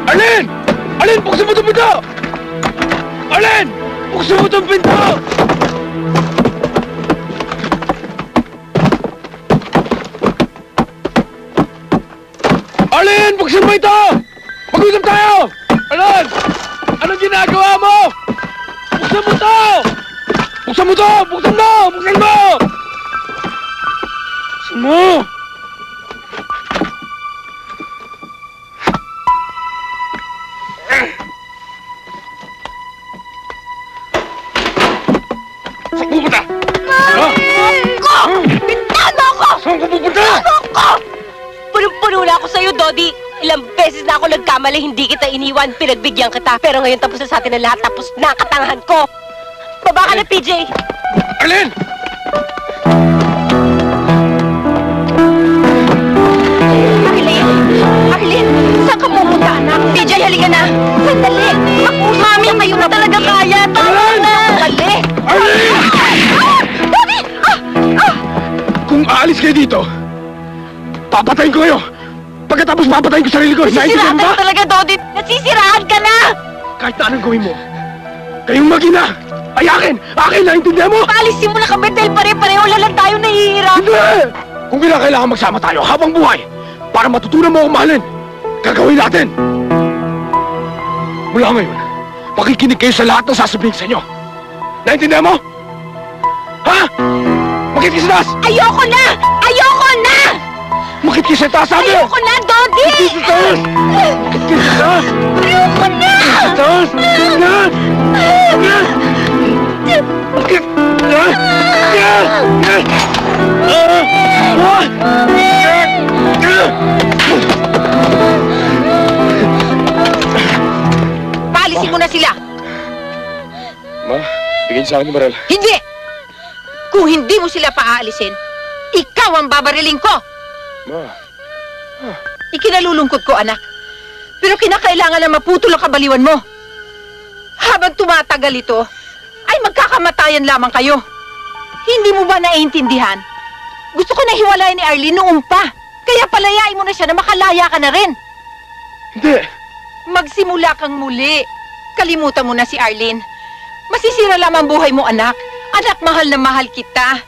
Arlene! Arlene, buksan mo itong pinto! Arlene! Buksan mo itong pinto! Arlene, buksan mo ito! Mag-usap tayo! Arlene! Anong ginagawa mo? Buksan mo ito! Buksan mo ito! Buksan mo! Buksan mo! Buksan mo! Saan ka pupunta? Ko! Bitawan mo ako! Saan ka pupunta? Ko! Punong-puno na ako sa'yo, Dodi. Ilang beses na ako nagkamali, hindi kita iniwan, pinagbigyan kita. Pero ngayon tapos na sa atin ang lahat, tapos na katangahan ko. Baba ka na, PJ! Arlene! Arlene! Saan ka pupunta, anak? PJ, halika na! Sandali! Mag-usap na kayo na talaga kaya! Tama na! Sandali! Arlene! Dodi! Kung aalis kayo dito, papatayin ko kayo! Pagkatapos papatayin ko sarili ko, Nasisiraan naintindihan mo ka ba? talaga, Dodi! Nasisiraan ka na! Kahit na anong gawin mo, kayong mag-ina, ay akin! Akin, naintindihan mo? Paalisin mo na kami dahil pare-pareho lang tayo nahihirap! Hindi! Kung kailangan magsama tayo habang buhay, para matutunan mo akong mahalin, gagawin natin! Mula ngayon, makikinig kayo sa lahat ng sasabihin sa inyo. Naintindihan mo? Ha? Makikisitas! Ayoko na! Ayoko na! Makikisitas, sabi! Ayoko na, Dodi! Makikisitas! Makikisitas! Ayoko na! Makikisitas! Makikisitas! Paalisin mo na sila! Ma, bigyan sa akin yung baril. Hindi! Kung hindi mo sila paaalisin, ikaw ang babariling ko! Ma. Ikinalulungkot ko, anak. Pero kinakailangan na maputol ang kabaliwan mo. Habang tumatagal ito, ay magkakamatayan lamang kayo. Hindi mo ba naiintindihan? Gusto ko na hiwalayan ni Arlene noong pa. Kaya palayain mo na siya na makalaya ka na rin. Hindi. Magsimula kang muli. Kalimutan mo na si Arlene. Masisira lamang buhay mo, anak. Anak, mahal na mahal kita.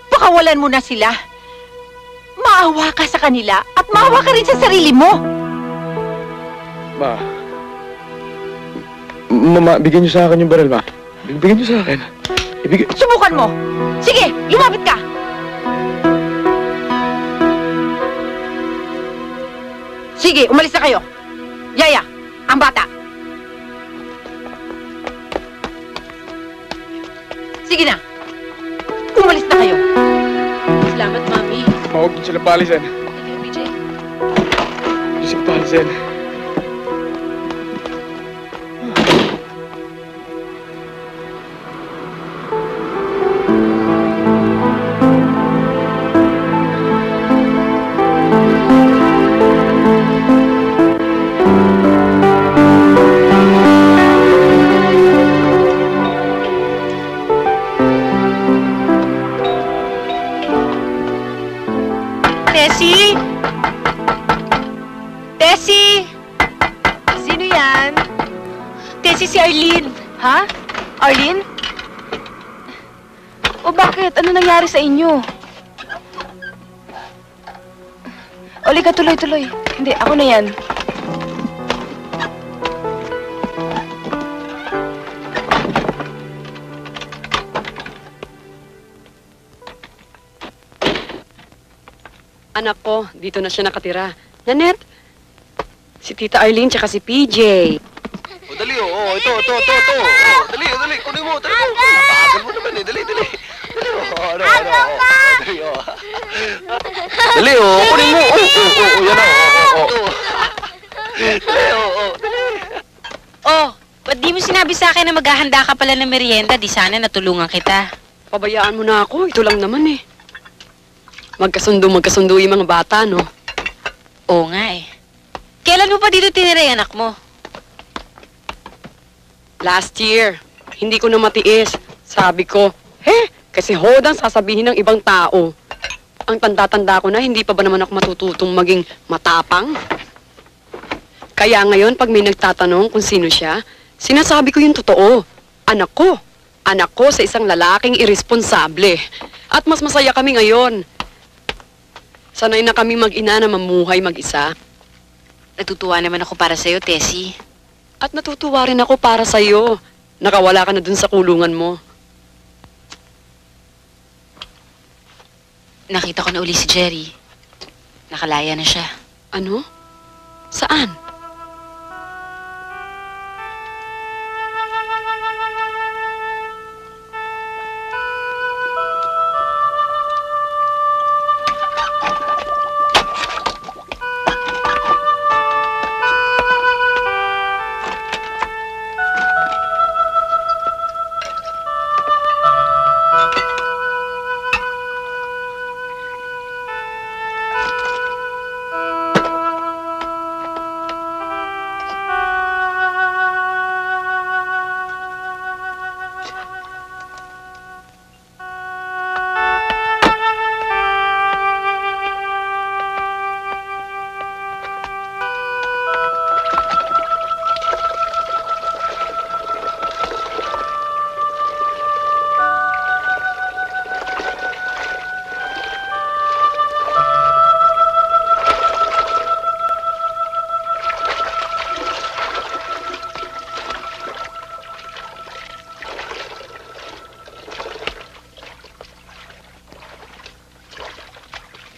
Pakawalan mo na sila. Maawa ka sa kanila at maawa ka rin sa sarili mo. Ma. Mama, bigyan niyo sa akin yung baril, ma. Bigyan niyo sa akin. Ibigay... Subukan mo. Sige, lumapit ka. Sige, umalis na kayo. Yaya, ang bata. Sige na. Umalis na kayo. Salamat, Mami. Huwag niyo sila paalisin. PJ. Huwag niyo sila paalisin. Tessie? Tessie? Sino yan? Tessie, si Arlene. Ha? Arlene? O bakit? Ano nangyari sa inyo? Oli ka, tuloy-tuloy. Hindi, ako na yan. Anak ko, dito na siya nakatira. Nanette, si Tita Arlene tsaka si PJ. O, dali, oh. Ito. Oh, dali. Kunin mo, dali mo. Bagal mo naman eh. Dali. Dali, oh. Dali, oh. Dali, oh. Kunin mo. Yan na, oh. Dali, oh. Oh, ba't di mo sinabi sa akin na maghahanda ka pala ng merienda? Di sana natulungan kita. Pabayaan mo na ako, ito lang naman eh. Magkasundo yung mga bata, no? Oo nga eh. Kailan mo pa dito tinira yung anak mo? Last year, hindi ko na matiis. Sabi ko, kasi hodang sasabihin ng ibang tao. Ang tanda-tanda ko na, hindi pa ba naman ako matututong maging matapang? Kaya ngayon, pag may nagtatanong kung sino siya, sinasabi ko yung totoo. Anak ko. Anak ko sa isang lalaking irresponsable. At mas masaya kami ngayon. Sanay na kami mag-ina na mamuhay mag-isa. Natutuwa naman ako para sa'yo, Tessie. At natutuwa rin ako para sa'yo. Nakawala ka na dun sa kulungan mo. Nakita ko na uli si Jerry. Nakalaya na siya. Ano? Saan?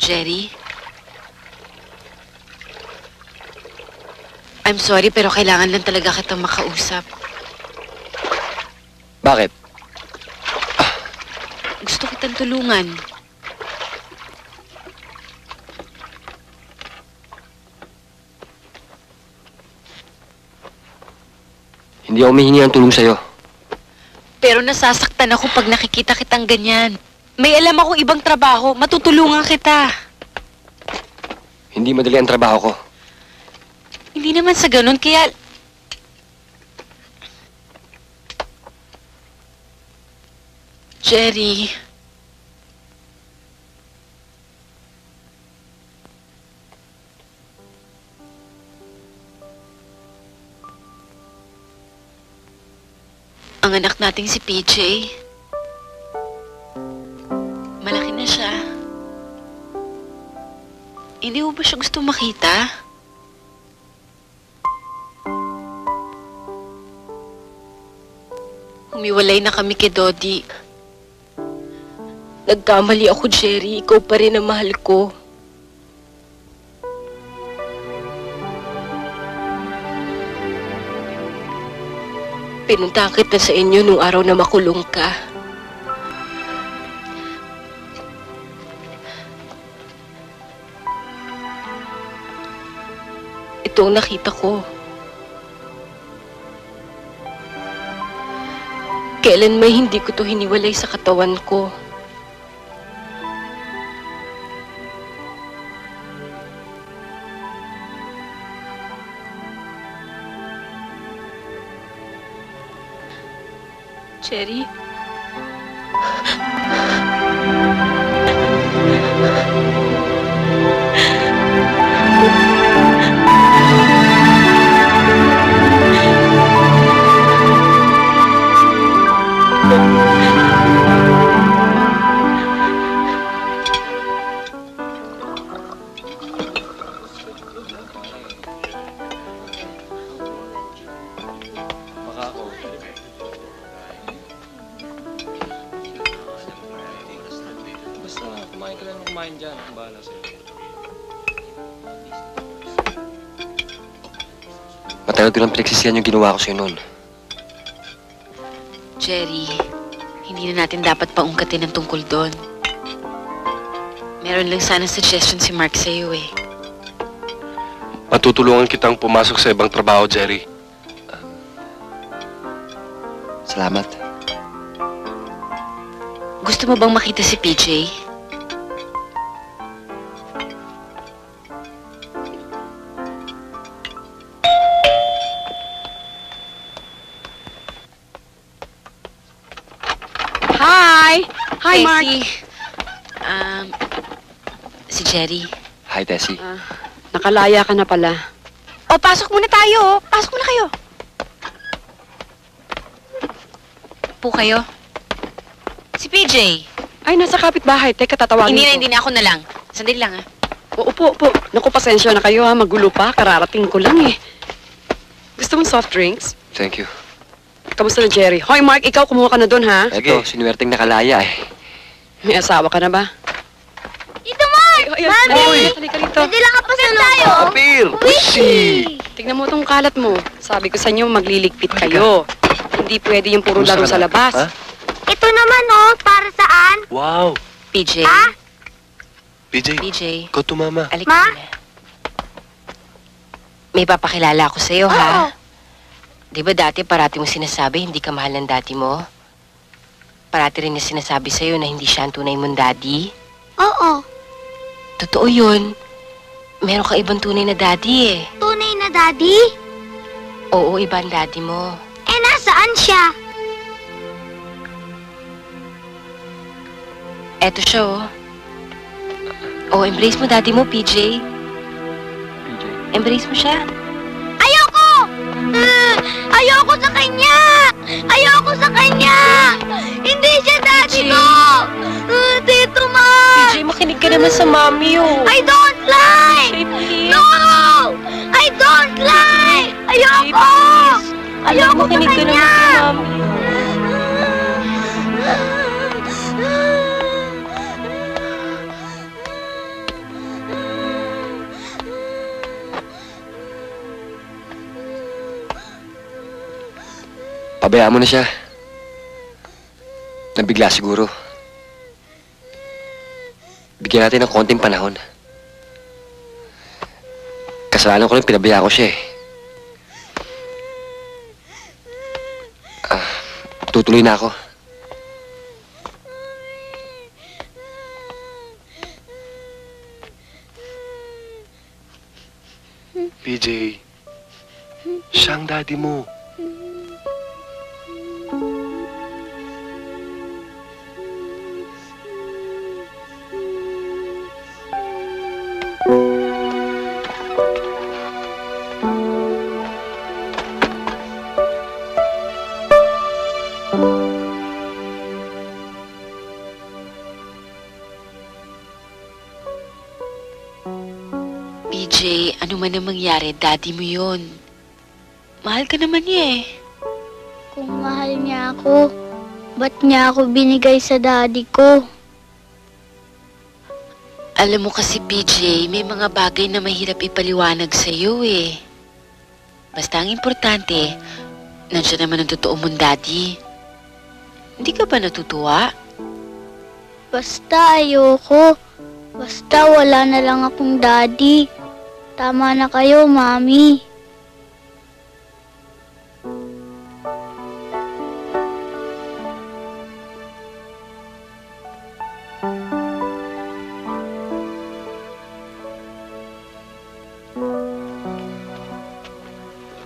Jerry? I'm sorry, pero kailangan lang talaga kitang makausap. Bakit? Gusto kitang tulungan. Hindi ako humihingi ng tulong sa'yo. Pero nasasaktan ako pag nakikita kitang ganyan. May alam akong ibang trabaho, matutulungan kita. Hindi madali ang trabaho ko. Hindi naman sa ganun, kaya... Jerry... Ang anak nating si PJ... Malaki na siya. Hindi mo ba siya gusto makita? Humiwalay na kami kay Dodi. Nagkamali ako, Jerry. Ikaw pa rin ang mahal ko. Pinunta kita sa inyo nung araw na makulong ka. Ito ang nakita ko. Kailan may hindi ko to hiniwalay sa katawan ko. Jerry? Kumain ka lang kumain dyan. Ang bahala sa'yo. Matagal ko lang pinagsisihan yung ginawa ko sa'yo noon. Jerry, hindi na natin dapat paungkatin ang tungkol doon. Meron lang sana suggestion si Mark sa'yo eh. Matutulungan kitang pumasok sa ibang trabaho, Jerry. Salamat. Gusto mo bang makita si PJ? Hi! Hi, Mark! Si Jerry. Hi, Tessie. Nakalaya ka na pala. O, pasok muna tayo. Pasok muna kayo. Po kayo? Si PJ. Ay, nasa kapitbahay. Teka, tatawagin ko. Hindi na ako na lang. Sandali lang, ha? Upo. Naku, pasensya na kayo, ha. Magulo pa. Kararating ko lang, eh. Gusto mong soft drinks? Thank you. Kamusta na, Jerry? Hoy, Mark, ikaw kumuha ka na doon, ha? Ito, sinuwerteng nakalaya eh. May asawa ka na ba? Tito Mark! Mami! Halika rito. Pwede lang kapasan tayo. Apir! Wishy! Tignan mo tong kalat mo. Sabi ko sa inyo, magliligpit kayo. Hindi pwede yung puro laro sa labas. Ha? Ito naman, oh. Para saan? Wow! PJ. Ha? PJ, go to mama. Alik ma? May papakilala ako sa'yo, ha? Di ba dati parati mo sinasabi hindi ka mahal ng daddy mo? Parati rin niya sinasabi sa'yo na hindi siya ang tunay mong daddy? Oo. Totoo yun. Meron ka ibang tunay na daddy eh. Tunay na daddy? Oo, iba ang daddy mo. Eh, nasaan siya? Eto siya, oh. Oh, embrace mo daddy mo, PJ. Embrace mo siya. Ayoko! Ayoko sa kanya! Ayoko sa kanya! Hindi siya daddy ko! Tito Mark! PJ, makinig ka naman sa mami, oh. I don't like! No! I don't like! Ayoko! Ayoko sa Makinig ka kanya! naman sa mami. Pabayaan mo na siya. Nabigla siguro. Bigyan natin ng konting panahon. Kasalanan ko lang pinabaya ko siya eh. Tutuloy na ako. PJ, siya ang daddy mo. PJ, ano man ang mangyari, daddy mo yun. Mahal ka naman niya eh. Kung mahal niya ako, ba't niya ako binigay sa daddy ko? Alam mo kasi, PJ, may mga bagay na mahirap ipaliwanag sa'yo eh. Basta ang importante, nandiyan naman ang totoo mong daddy. Hindi ka ba natutuwa? Basta ayoko. Basta wala na lang akong daddy. Tama na kayo, Mami.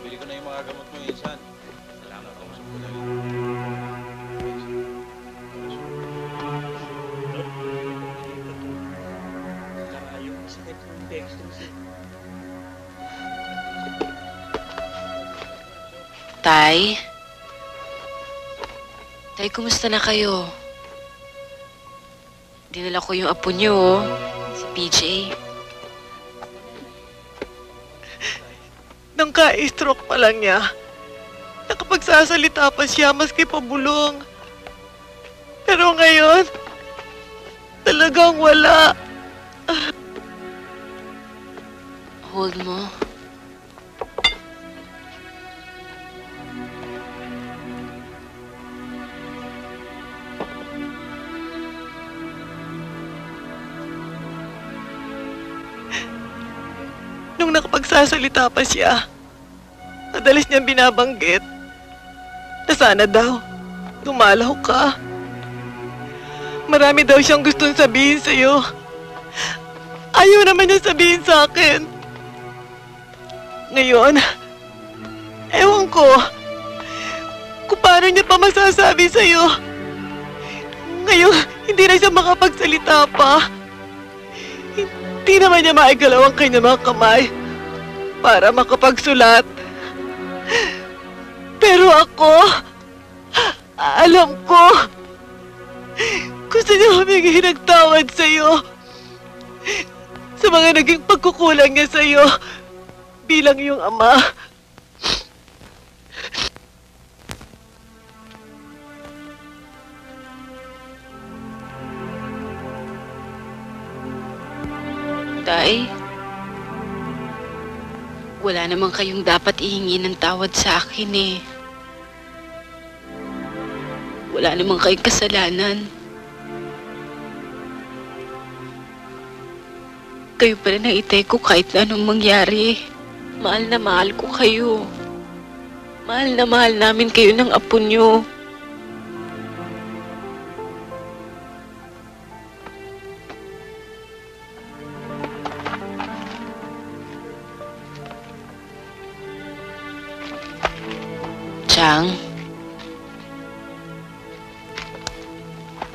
Bili ko na yung mga gamot mo, Insan. Salamat ako sa pulali. Tay? Tay, kumusta na kayo? Dinala ko yung apo niyo, oh. Si PJ. Nang ka-stroke pa lang niya, nakapagsasalita pa siya maski pabulong. Pero ngayon, talagang wala. Hold mo. Nung nakapagsasalita pa siya, madalas niyang binabanggit na sana daw dumalaw ka. Marami daw siyang gustong sabihin sa'yo. Ayaw naman niya sabihin sa akin. Ngayon, ewan ko kung paano niya pa masasabi sa'yo. Ngayon, hindi na siya makapagsalita pa. Hindi naman niya maigalaw ang kanyang mga kamay para makapagsulat. Pero ako, alam ko, gusto niya humingi ng tawad sa'yo sa mga naging pagkukulang niya sa'yo bilang iyong ama. Tay, wala naman kayong dapat ihingi ng tawad sa akin eh. Wala naman kayong kasalanan. Kayo pa rin ang itay ko kahit na anong mangyari. Mahal na mahal ko kayo. Mahal na mahal namin kayo ng apo niyo. Chang,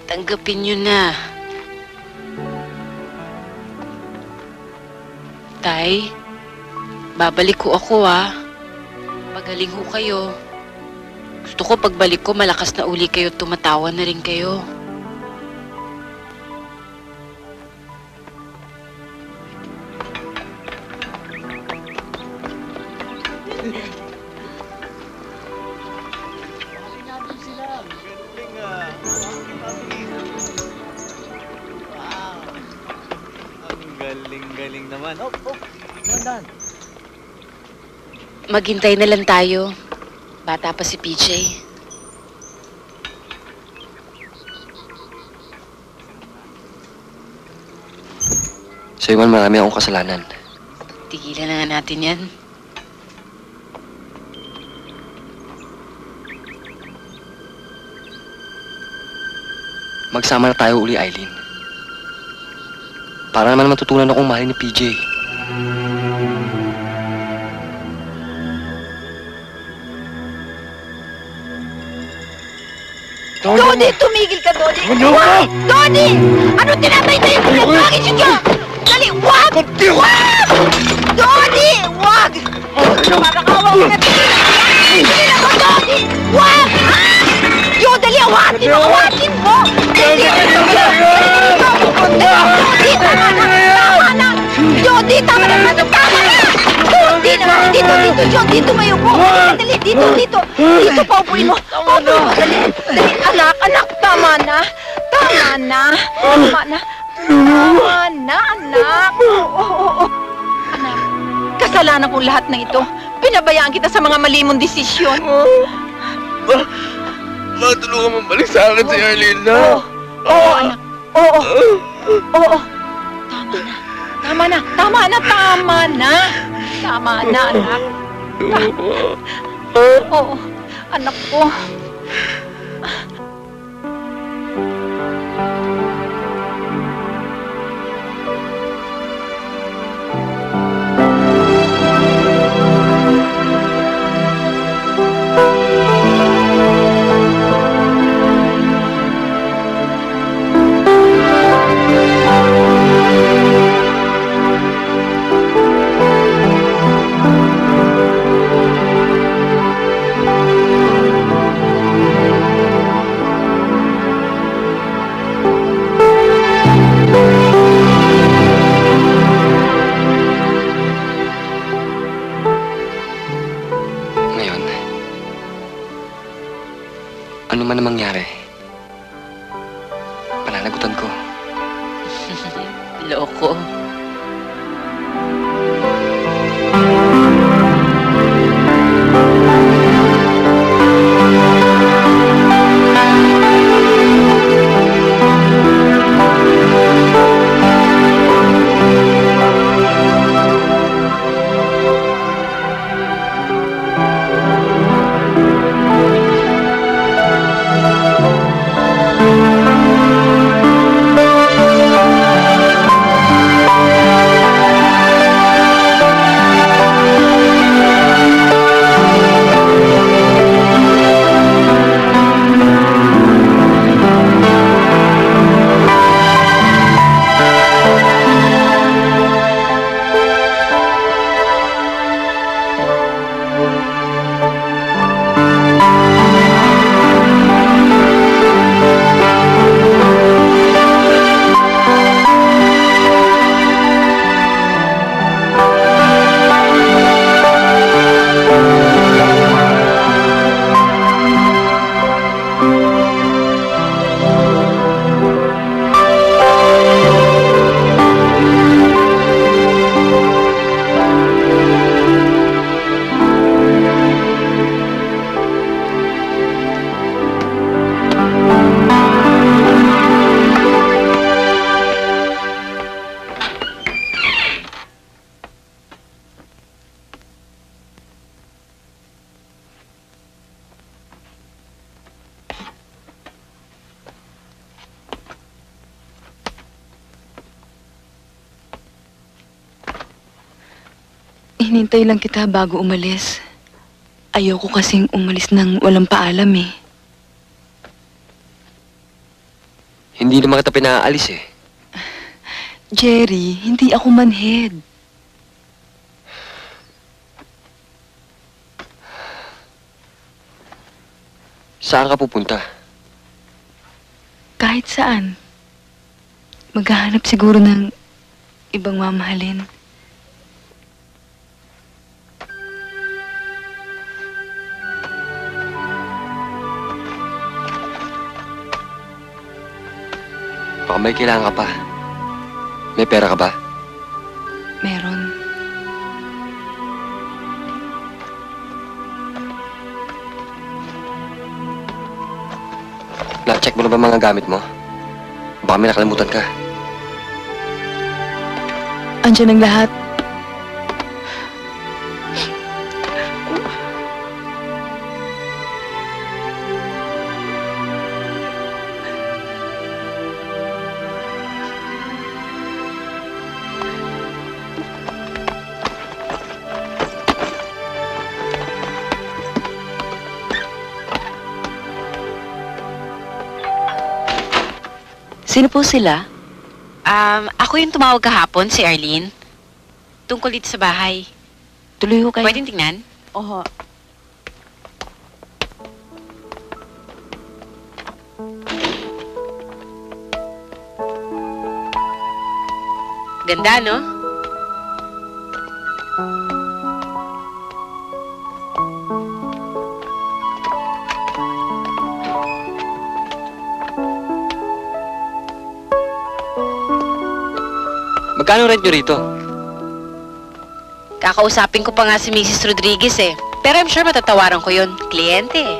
tanggapin niyo na. Tay, babalik ko ako Pagaling ho kayo. Gusto ko pagbalik ko malakas na uli kayo, tumatawa na rin kayo. Galing naman. Dandan. Maghintay na lang tayo. Bata pa si PJ. Sa'yo man marami akong kasalanan. Tigilan na nga natin yan. Magsama na tayo uli, Eileen. Para naman matutunan akong mahalin ni PJ. Dodi, tumigil ka, Dodi! Ano Wag! Dodi! Ano tinatay-tayo mo? Bakit siya? Dali, wag! Wag! Dodi! Wag! Parakawa mo na Hindi na ko, Dodi! Wag! Yo, dali, awatin mo! Awatin mo! Dali! Dodi, tama na! Tama na! Dodi, tama na! Tama na! Dodi naman! Dito, John! Dito mayo po! Dali, dito! Dito, paupuin mo! Paupuin mo! Dali! Dali, anak! Tama na! Tama na! Tama na! Tama na, anak! Oo. Anak, kasalanan ko lahat ng ito. Pinabayaan kita sa mga mali mong desisyon. Matulungan mo balik sa akin si Arlene na. Oo, anak. Oo. Tama na, anak. Oo, anak ko. Ano man ang mangyari, pananagutan ko, Loko. Hinintay lang kita bago umalis. Ayoko kasing umalis nang walang paalam eh. Hindi naman kita pinaalis eh. Jerry, hindi ako manhead. Saan ka pupunta? Kahit saan. Maghahanap siguro ng ibang mamahalin. Baka may kailangan ka pa. May pera ka ba? Meron. Na-check mo na ba mga gamit mo? Baka may nakalimutan ka. Andiyan ang lahat. Sino po sila? Ako yung tumawag kahapon, si Arlene. Tungkol dito sa bahay. Tuloy ko kayo. Pwedeng tingnan? Oho. Ganda, no? Magkano rent nyo rito? Kakausapin ko pa nga si Mrs. Rodriguez eh. Pero I'm sure matatawaran ko yun. Kliyente eh.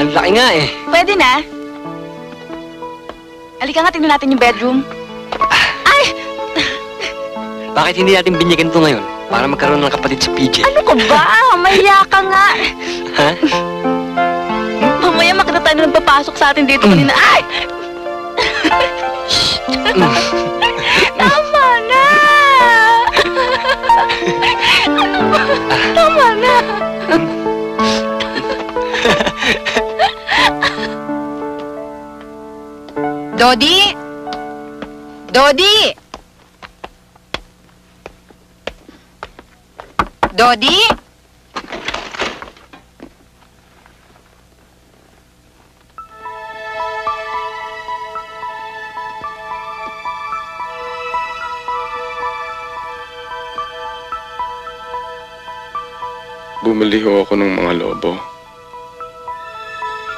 Ang laki nga eh. Pwede na. Halika nga, tingnan natin yung bedroom. Ay! Bakit hindi natin binyagan ito ngayon? Para magkaroon ng kapatid sa PJ. Ano ka ba? Mahiya ka nga. Ha? Mamaya makita tayo na nagpapasok sa atin dito kanina. Ay! Tama na! Tama na! Dodi! Dodi! Dodi? Bumili ho ako ng mga lobo.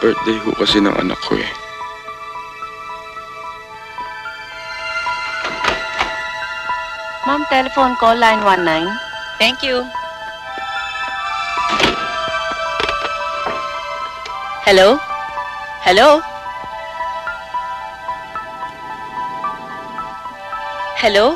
Birthday ho kasi ng anak ko eh. Ma'am, telephone call, line 19. Thank you. Hello? Hello? Hello?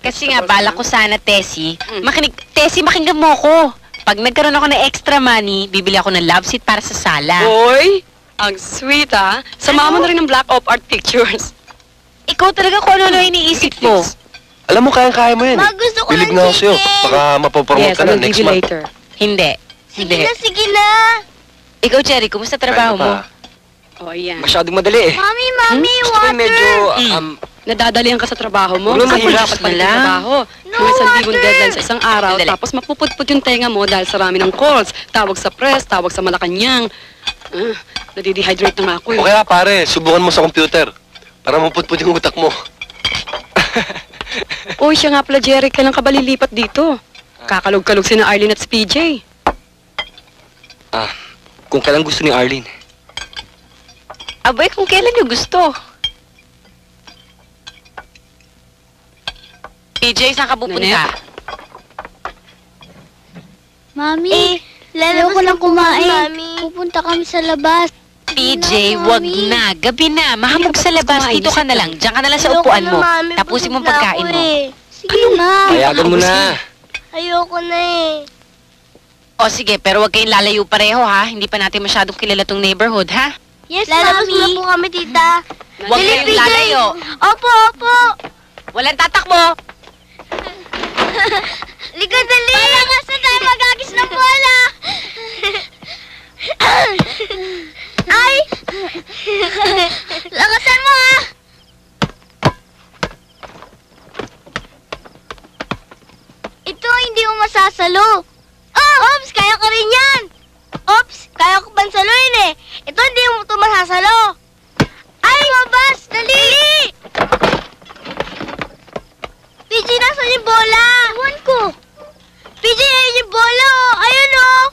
Kasi nga, bala ko sana, Tessie. Tessie, makinggan mo ako. Pag nagkaroon ako ng extra money, bibili ako ng love seat para sa sala. Hoy! Ang sweet, ha? Samahan mo na rin ng Black Op Art Pictures. Ikaw talaga kung ano iniisip mo. Alam mo, kayang-kaya mo yan. Ma, gusto ko Bilig ng na ako sa'yo. chicken. Baka mapopromote ka na next month. Hindi. Sige na, sige na. Ikaw, Cherry, kumusta trabaho mo? Oh, yan. Masyadong madali eh. Mami, Gusto ko water. yung medyo, Nadadalian ka sa trabaho mo. Huwag naman Mahirap mahirap at na lang. trabaho. May isang libong deadline sa isang araw, tapos mapuputput yung tenga mo dahil sa rami ng calls. Tawag sa press, tawag sa Malacanang. Nadidehydrate na nga ako eh. O kaya pare, subukan mo sa computer. Para maputput yung utak mo. Uy, siya nga pala, Jerry, kailan ka ba lilipat dito? Kakalog-kalog si na Arlene at si PJ. Kung kailan gusto ni Arlene. Abay, kung kailan niyo gusto. PJ, saan ka pupunta? Mami, lalo ko lang kumain. Pupunta kami sa labas. PJ, wag na. Gabi na. Mahamog sa labas. Dito ka na lang. Diyan ka na lang sa upuan mo. Tapusin mo ang pagkain mo. Sige na. Payagan mo na. Ayoko na eh. O sige, pero wag kayong lalayo pareho ha. Hindi pa natin masyadong kilala tong neighborhood ha. Yes, lalabas muna po kami, tita. Wag kayong lalayo. Opo, opo. Walang tatakbo. Liga, dali. Malakas na tayo magagis ng bola. Ay! Lakasan mo, ha? Ito, hindi mo masasalo. Oh! Ops, kaya ko rin yan. Ops, kaya ko bansaluin eh. Ito, hindi mo ito masasalo. Ay, mabas! Dali! PJ, nasan yung bola? Ewan ko. PJ, ayun yung bola, oh. Ayun, oh.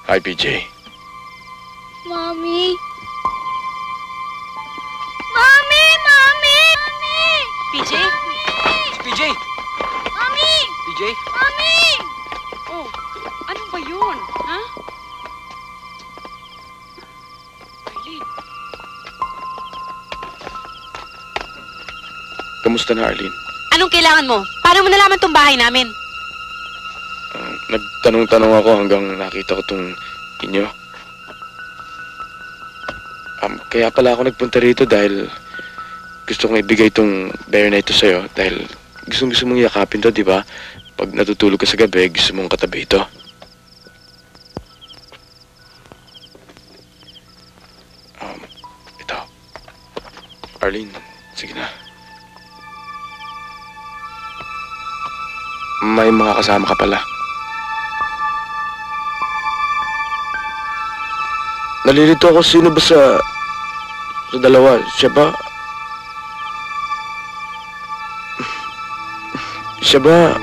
Hi, PJ. Mommy. Mommy! Mommy! Mommy! PJ? PJ! Mommy! PJ? Mommy! Oh, ano ba yun? Ha? Arlene. Kamusta na, Arlene? Anong kailangan mo? Paano mo nalaman tong bahay namin? Nagtanong-tanong ako hanggang nakita ko tong inyo. Kaya pala ako nagpunta rito dahil gusto kong ibigay tong bear na ito sa'yo dahil gusto mong yakapin to, di ba? Pag natutulog ka sa gabi, gusto mong katabi ito. Ito. Arlene, sige na. May mga kasama ka pala. Nalilito ako sino ba sa dalawa. Siya ba? Siya ba?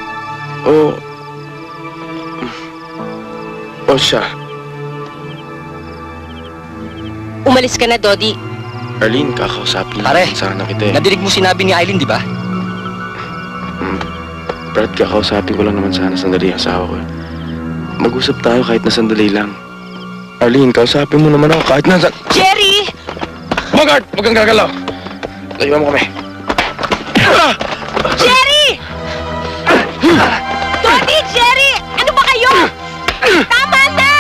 O siya? Umalis ka na, Dodi. Arlene, kakausapin Pare, sana kita eh. nadinig mo sinabi ni Aileen, di ba? Brad, kakausapin ko lang naman sana sandali ang asawa ko. Mag-usap tayo kahit na sandali lang. Arlene, kausapin mo naman ako kahit na Jerry! Bogart! Huwag kang gagalaw! Layuan mo kami. Jerry! Dodi, Jerry! Ano ba kayo? Tama na!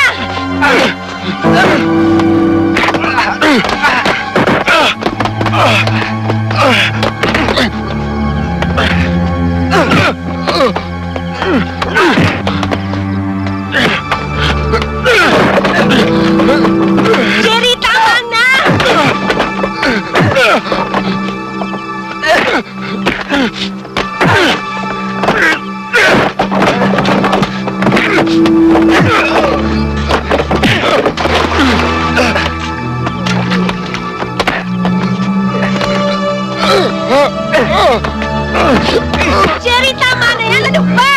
Jerry, tama na yan! Ano ba?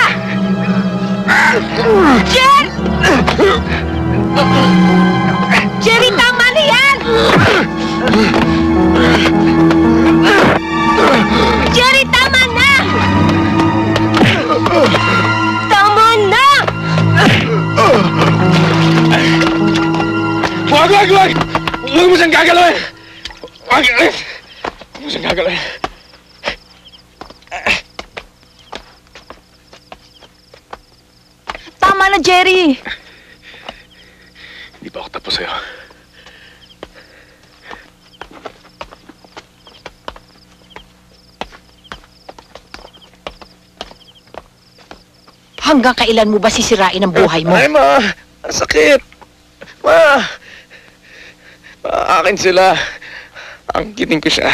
Jerry, tama na yan! Jerry, tama na! Tama na! Wag! Huwag mo siyang gagalawin! Huwag mo siyang gagalawin. Tama na, Jerry! Hindi pa ako tapos sa'yo. Hanggang kailan mo ba sisirain ang buhay mo? Ay, Ma! Ang sakit! Ma! Akin sila. Angkitin ko siya.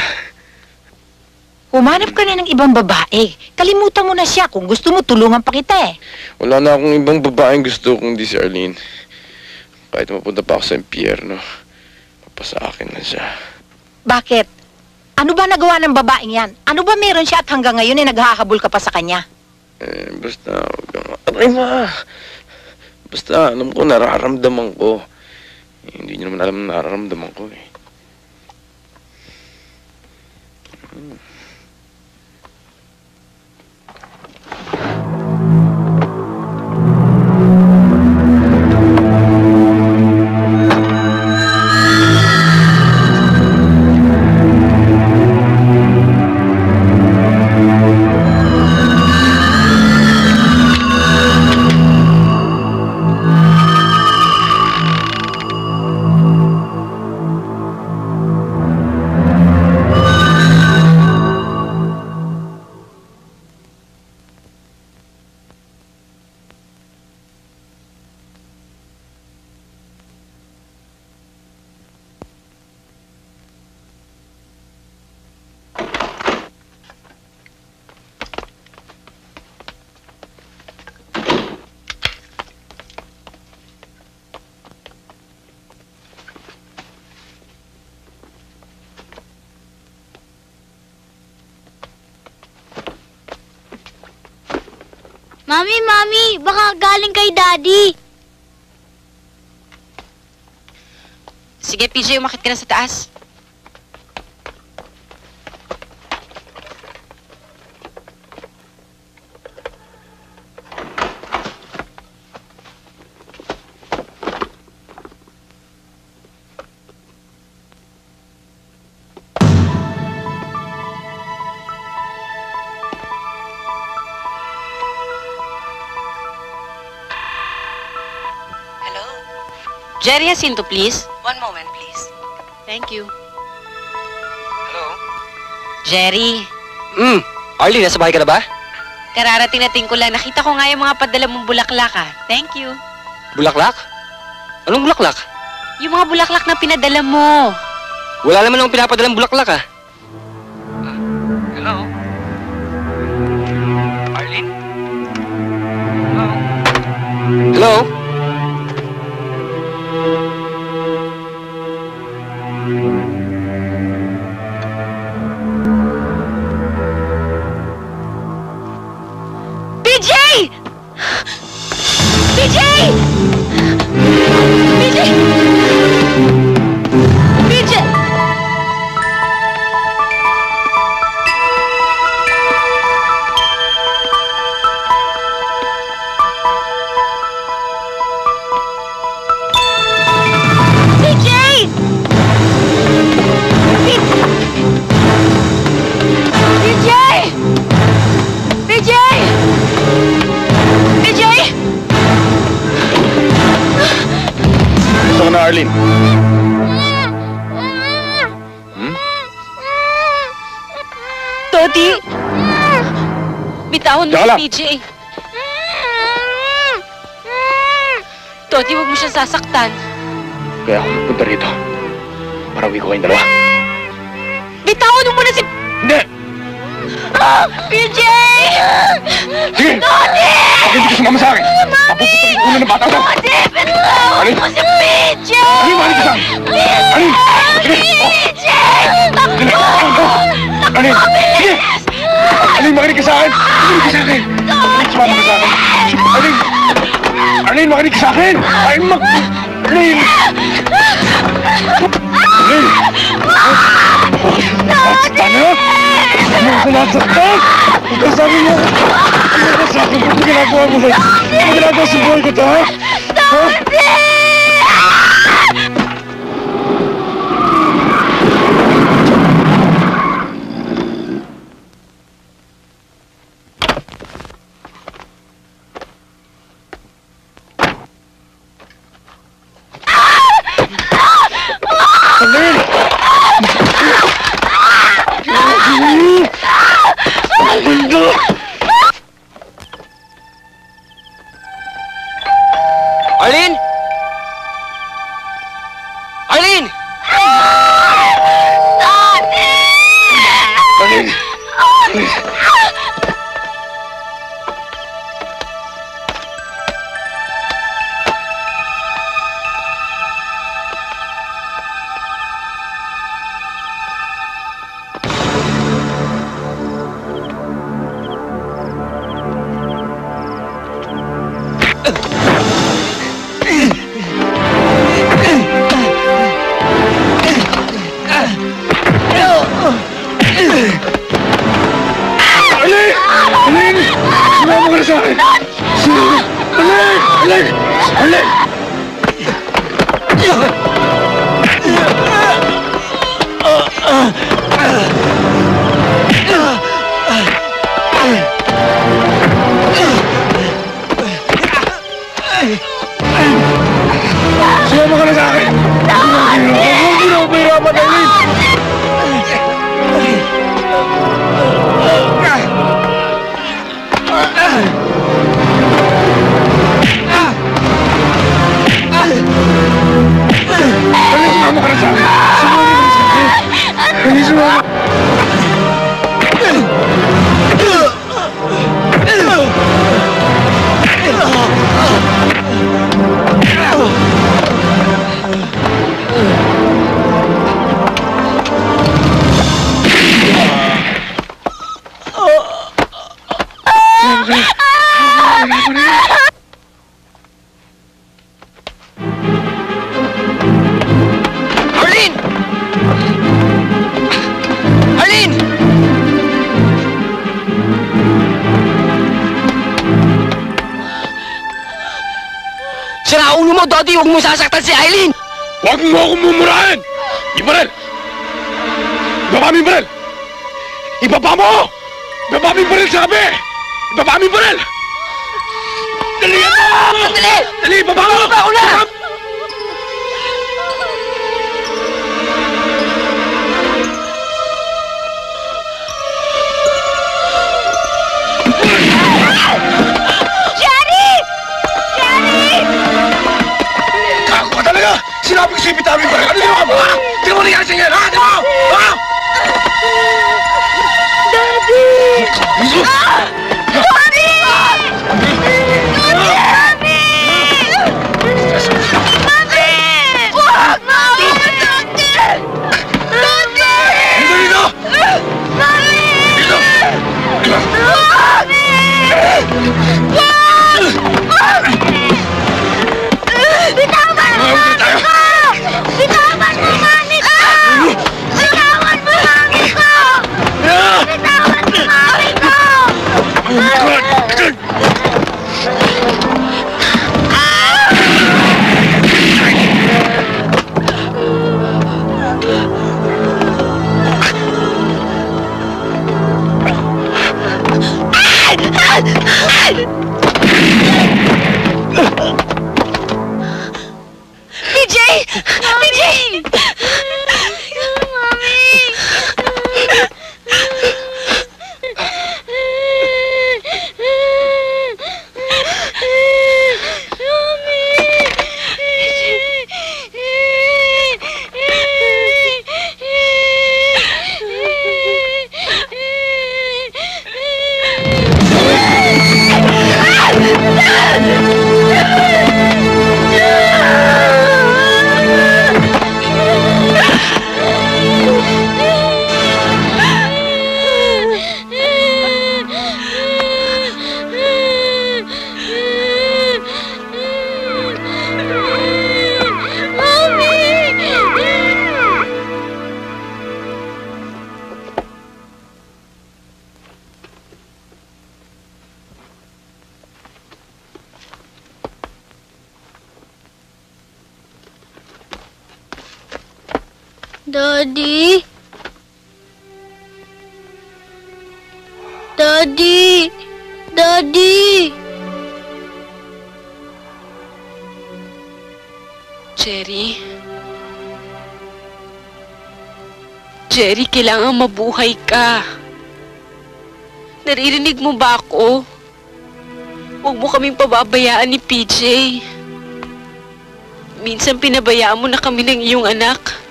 Humanap ka na ng ibang babae. Kalimutan mo na siya. Kung gusto mo, tulungan pa kita eh. Wala na akong ibang babaeng gusto kundi si Arlene. Kahit mapunta pa ako sa impyerno, papasa akin na siya. Bakit? Ano ba nagawa ng babaeng yan? Ano ba meron siya at hanggang ngayon ay naghahabol ka pa sa kanya? Basta, aray, Ma! Basta, alam ko, nararamdaman ko. Hindi niyo naman alam na nararamdaman ko eh. Mami, baka galing kay Daddy. Sige, PJ, umakit ka na sa taas. Jerry Jacinto, please. One moment, please. Thank you. Hello? Jerry, Arlene, nasa bahay ka na ba? kararating-nating ko lang. Nakita ko nga yung mga padala mong bulaklak, ah. Thank you. Bulaklak? Anong bulaklak? Yung mga bulaklak na pinadala mo. Wala naman akong pinapadalang bulaklak, ah. Hello? Arlene? Hello? PJ! PJ! PJ! PJ! Arlene. Toti! Bitawan mo Diyan ka si lang. PJ. Toti, huwag mo siya sasaktan. Kaya ako nagpunta rito. Para uwi ko kayong dalawa. Bitawan mo muna si... Hindi! PJ! Sige! Toti! Pag hindi ka sumama sa akin, papuputok yung ulo ng bata ko. Toti! Bitawan mo si PJ! Arlene, mali ka sa akin! Arlene! Sige! PJ! Arlene! Arlene, makinig ka sa akin! Makinig ka sa akin! Arlene, sumama ka sa akin! Arlene! Arlene, makinig ka sa akin! Arlene! Arlene! Nasaktan na! Ano ka nasaktan? Huwag ka sabi mo! Huwag ka sa akin! Huwag ginagawa mo sa'yo! Huwag ginagawa sa buhay ko to, ha? Arlene! Arlene! Arlene! Sumama ka na sa akin! Huwag mo na upahirapan, Arlene! Sumama ka na sa akin! Arlene, sumama! Arlene! Arlene! Sira ulo mo, Dodi! Huwag mo sasaktan si Aileen! Huwag mo akong mumurahin! Ibarel! Ibaba mo yung baril! Ibaba mo! Ibaba mo yung baril, sabi! Ibaba mo yung baril! Dali yan mo! Dali! Dali, ibaba mo! Ibaba ko na! Kako ka talaga! Sinabi ko sa'yo bitamin ba rin? Ano ginawa mo, ha? Hindi mo nangyari sa'yo yan, ha? Di mo? Ha? Daddy! Daddy! Daddy! Daddy! Wag! Mami! Daddy! Daddy! Dito, dito! Mami! Dito! Mami! Wag! Mami! Bitawan mo! Bitawan mo, mami ko! Bitawan mo, mami ko! Bitawan mo, mami ko! Daddy? Daddy? Daddy? Jerry? Jerry, kailangan mabuhay ka. Naririnig mo ba ako? Huwag mo kaming pababayaan ni PJ. Minsan pinabayaan mo na kami ng iyong anak.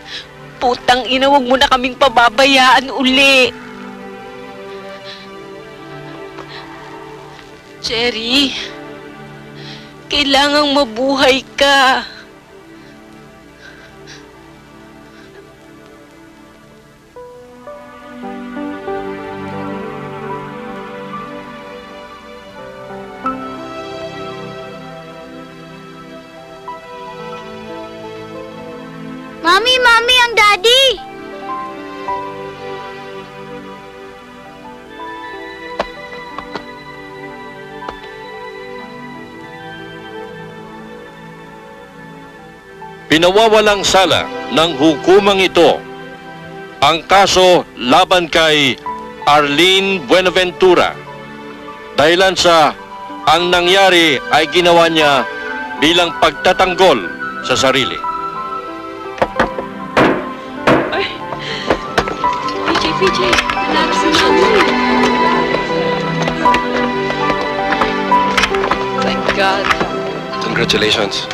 Putang ina, huwag mo na kaming pababayaan uli. Jerry, kailangang mabuhay ka. Mami, ang daddy! Pinawawalang sala ng hukumang ito ang kaso laban kay Arlene Buenaventura dahilan sa ang nangyari ay ginawa niya bilang pagtatanggol sa sarili. PJ, hanap si Mami. Thank God. Congratulations.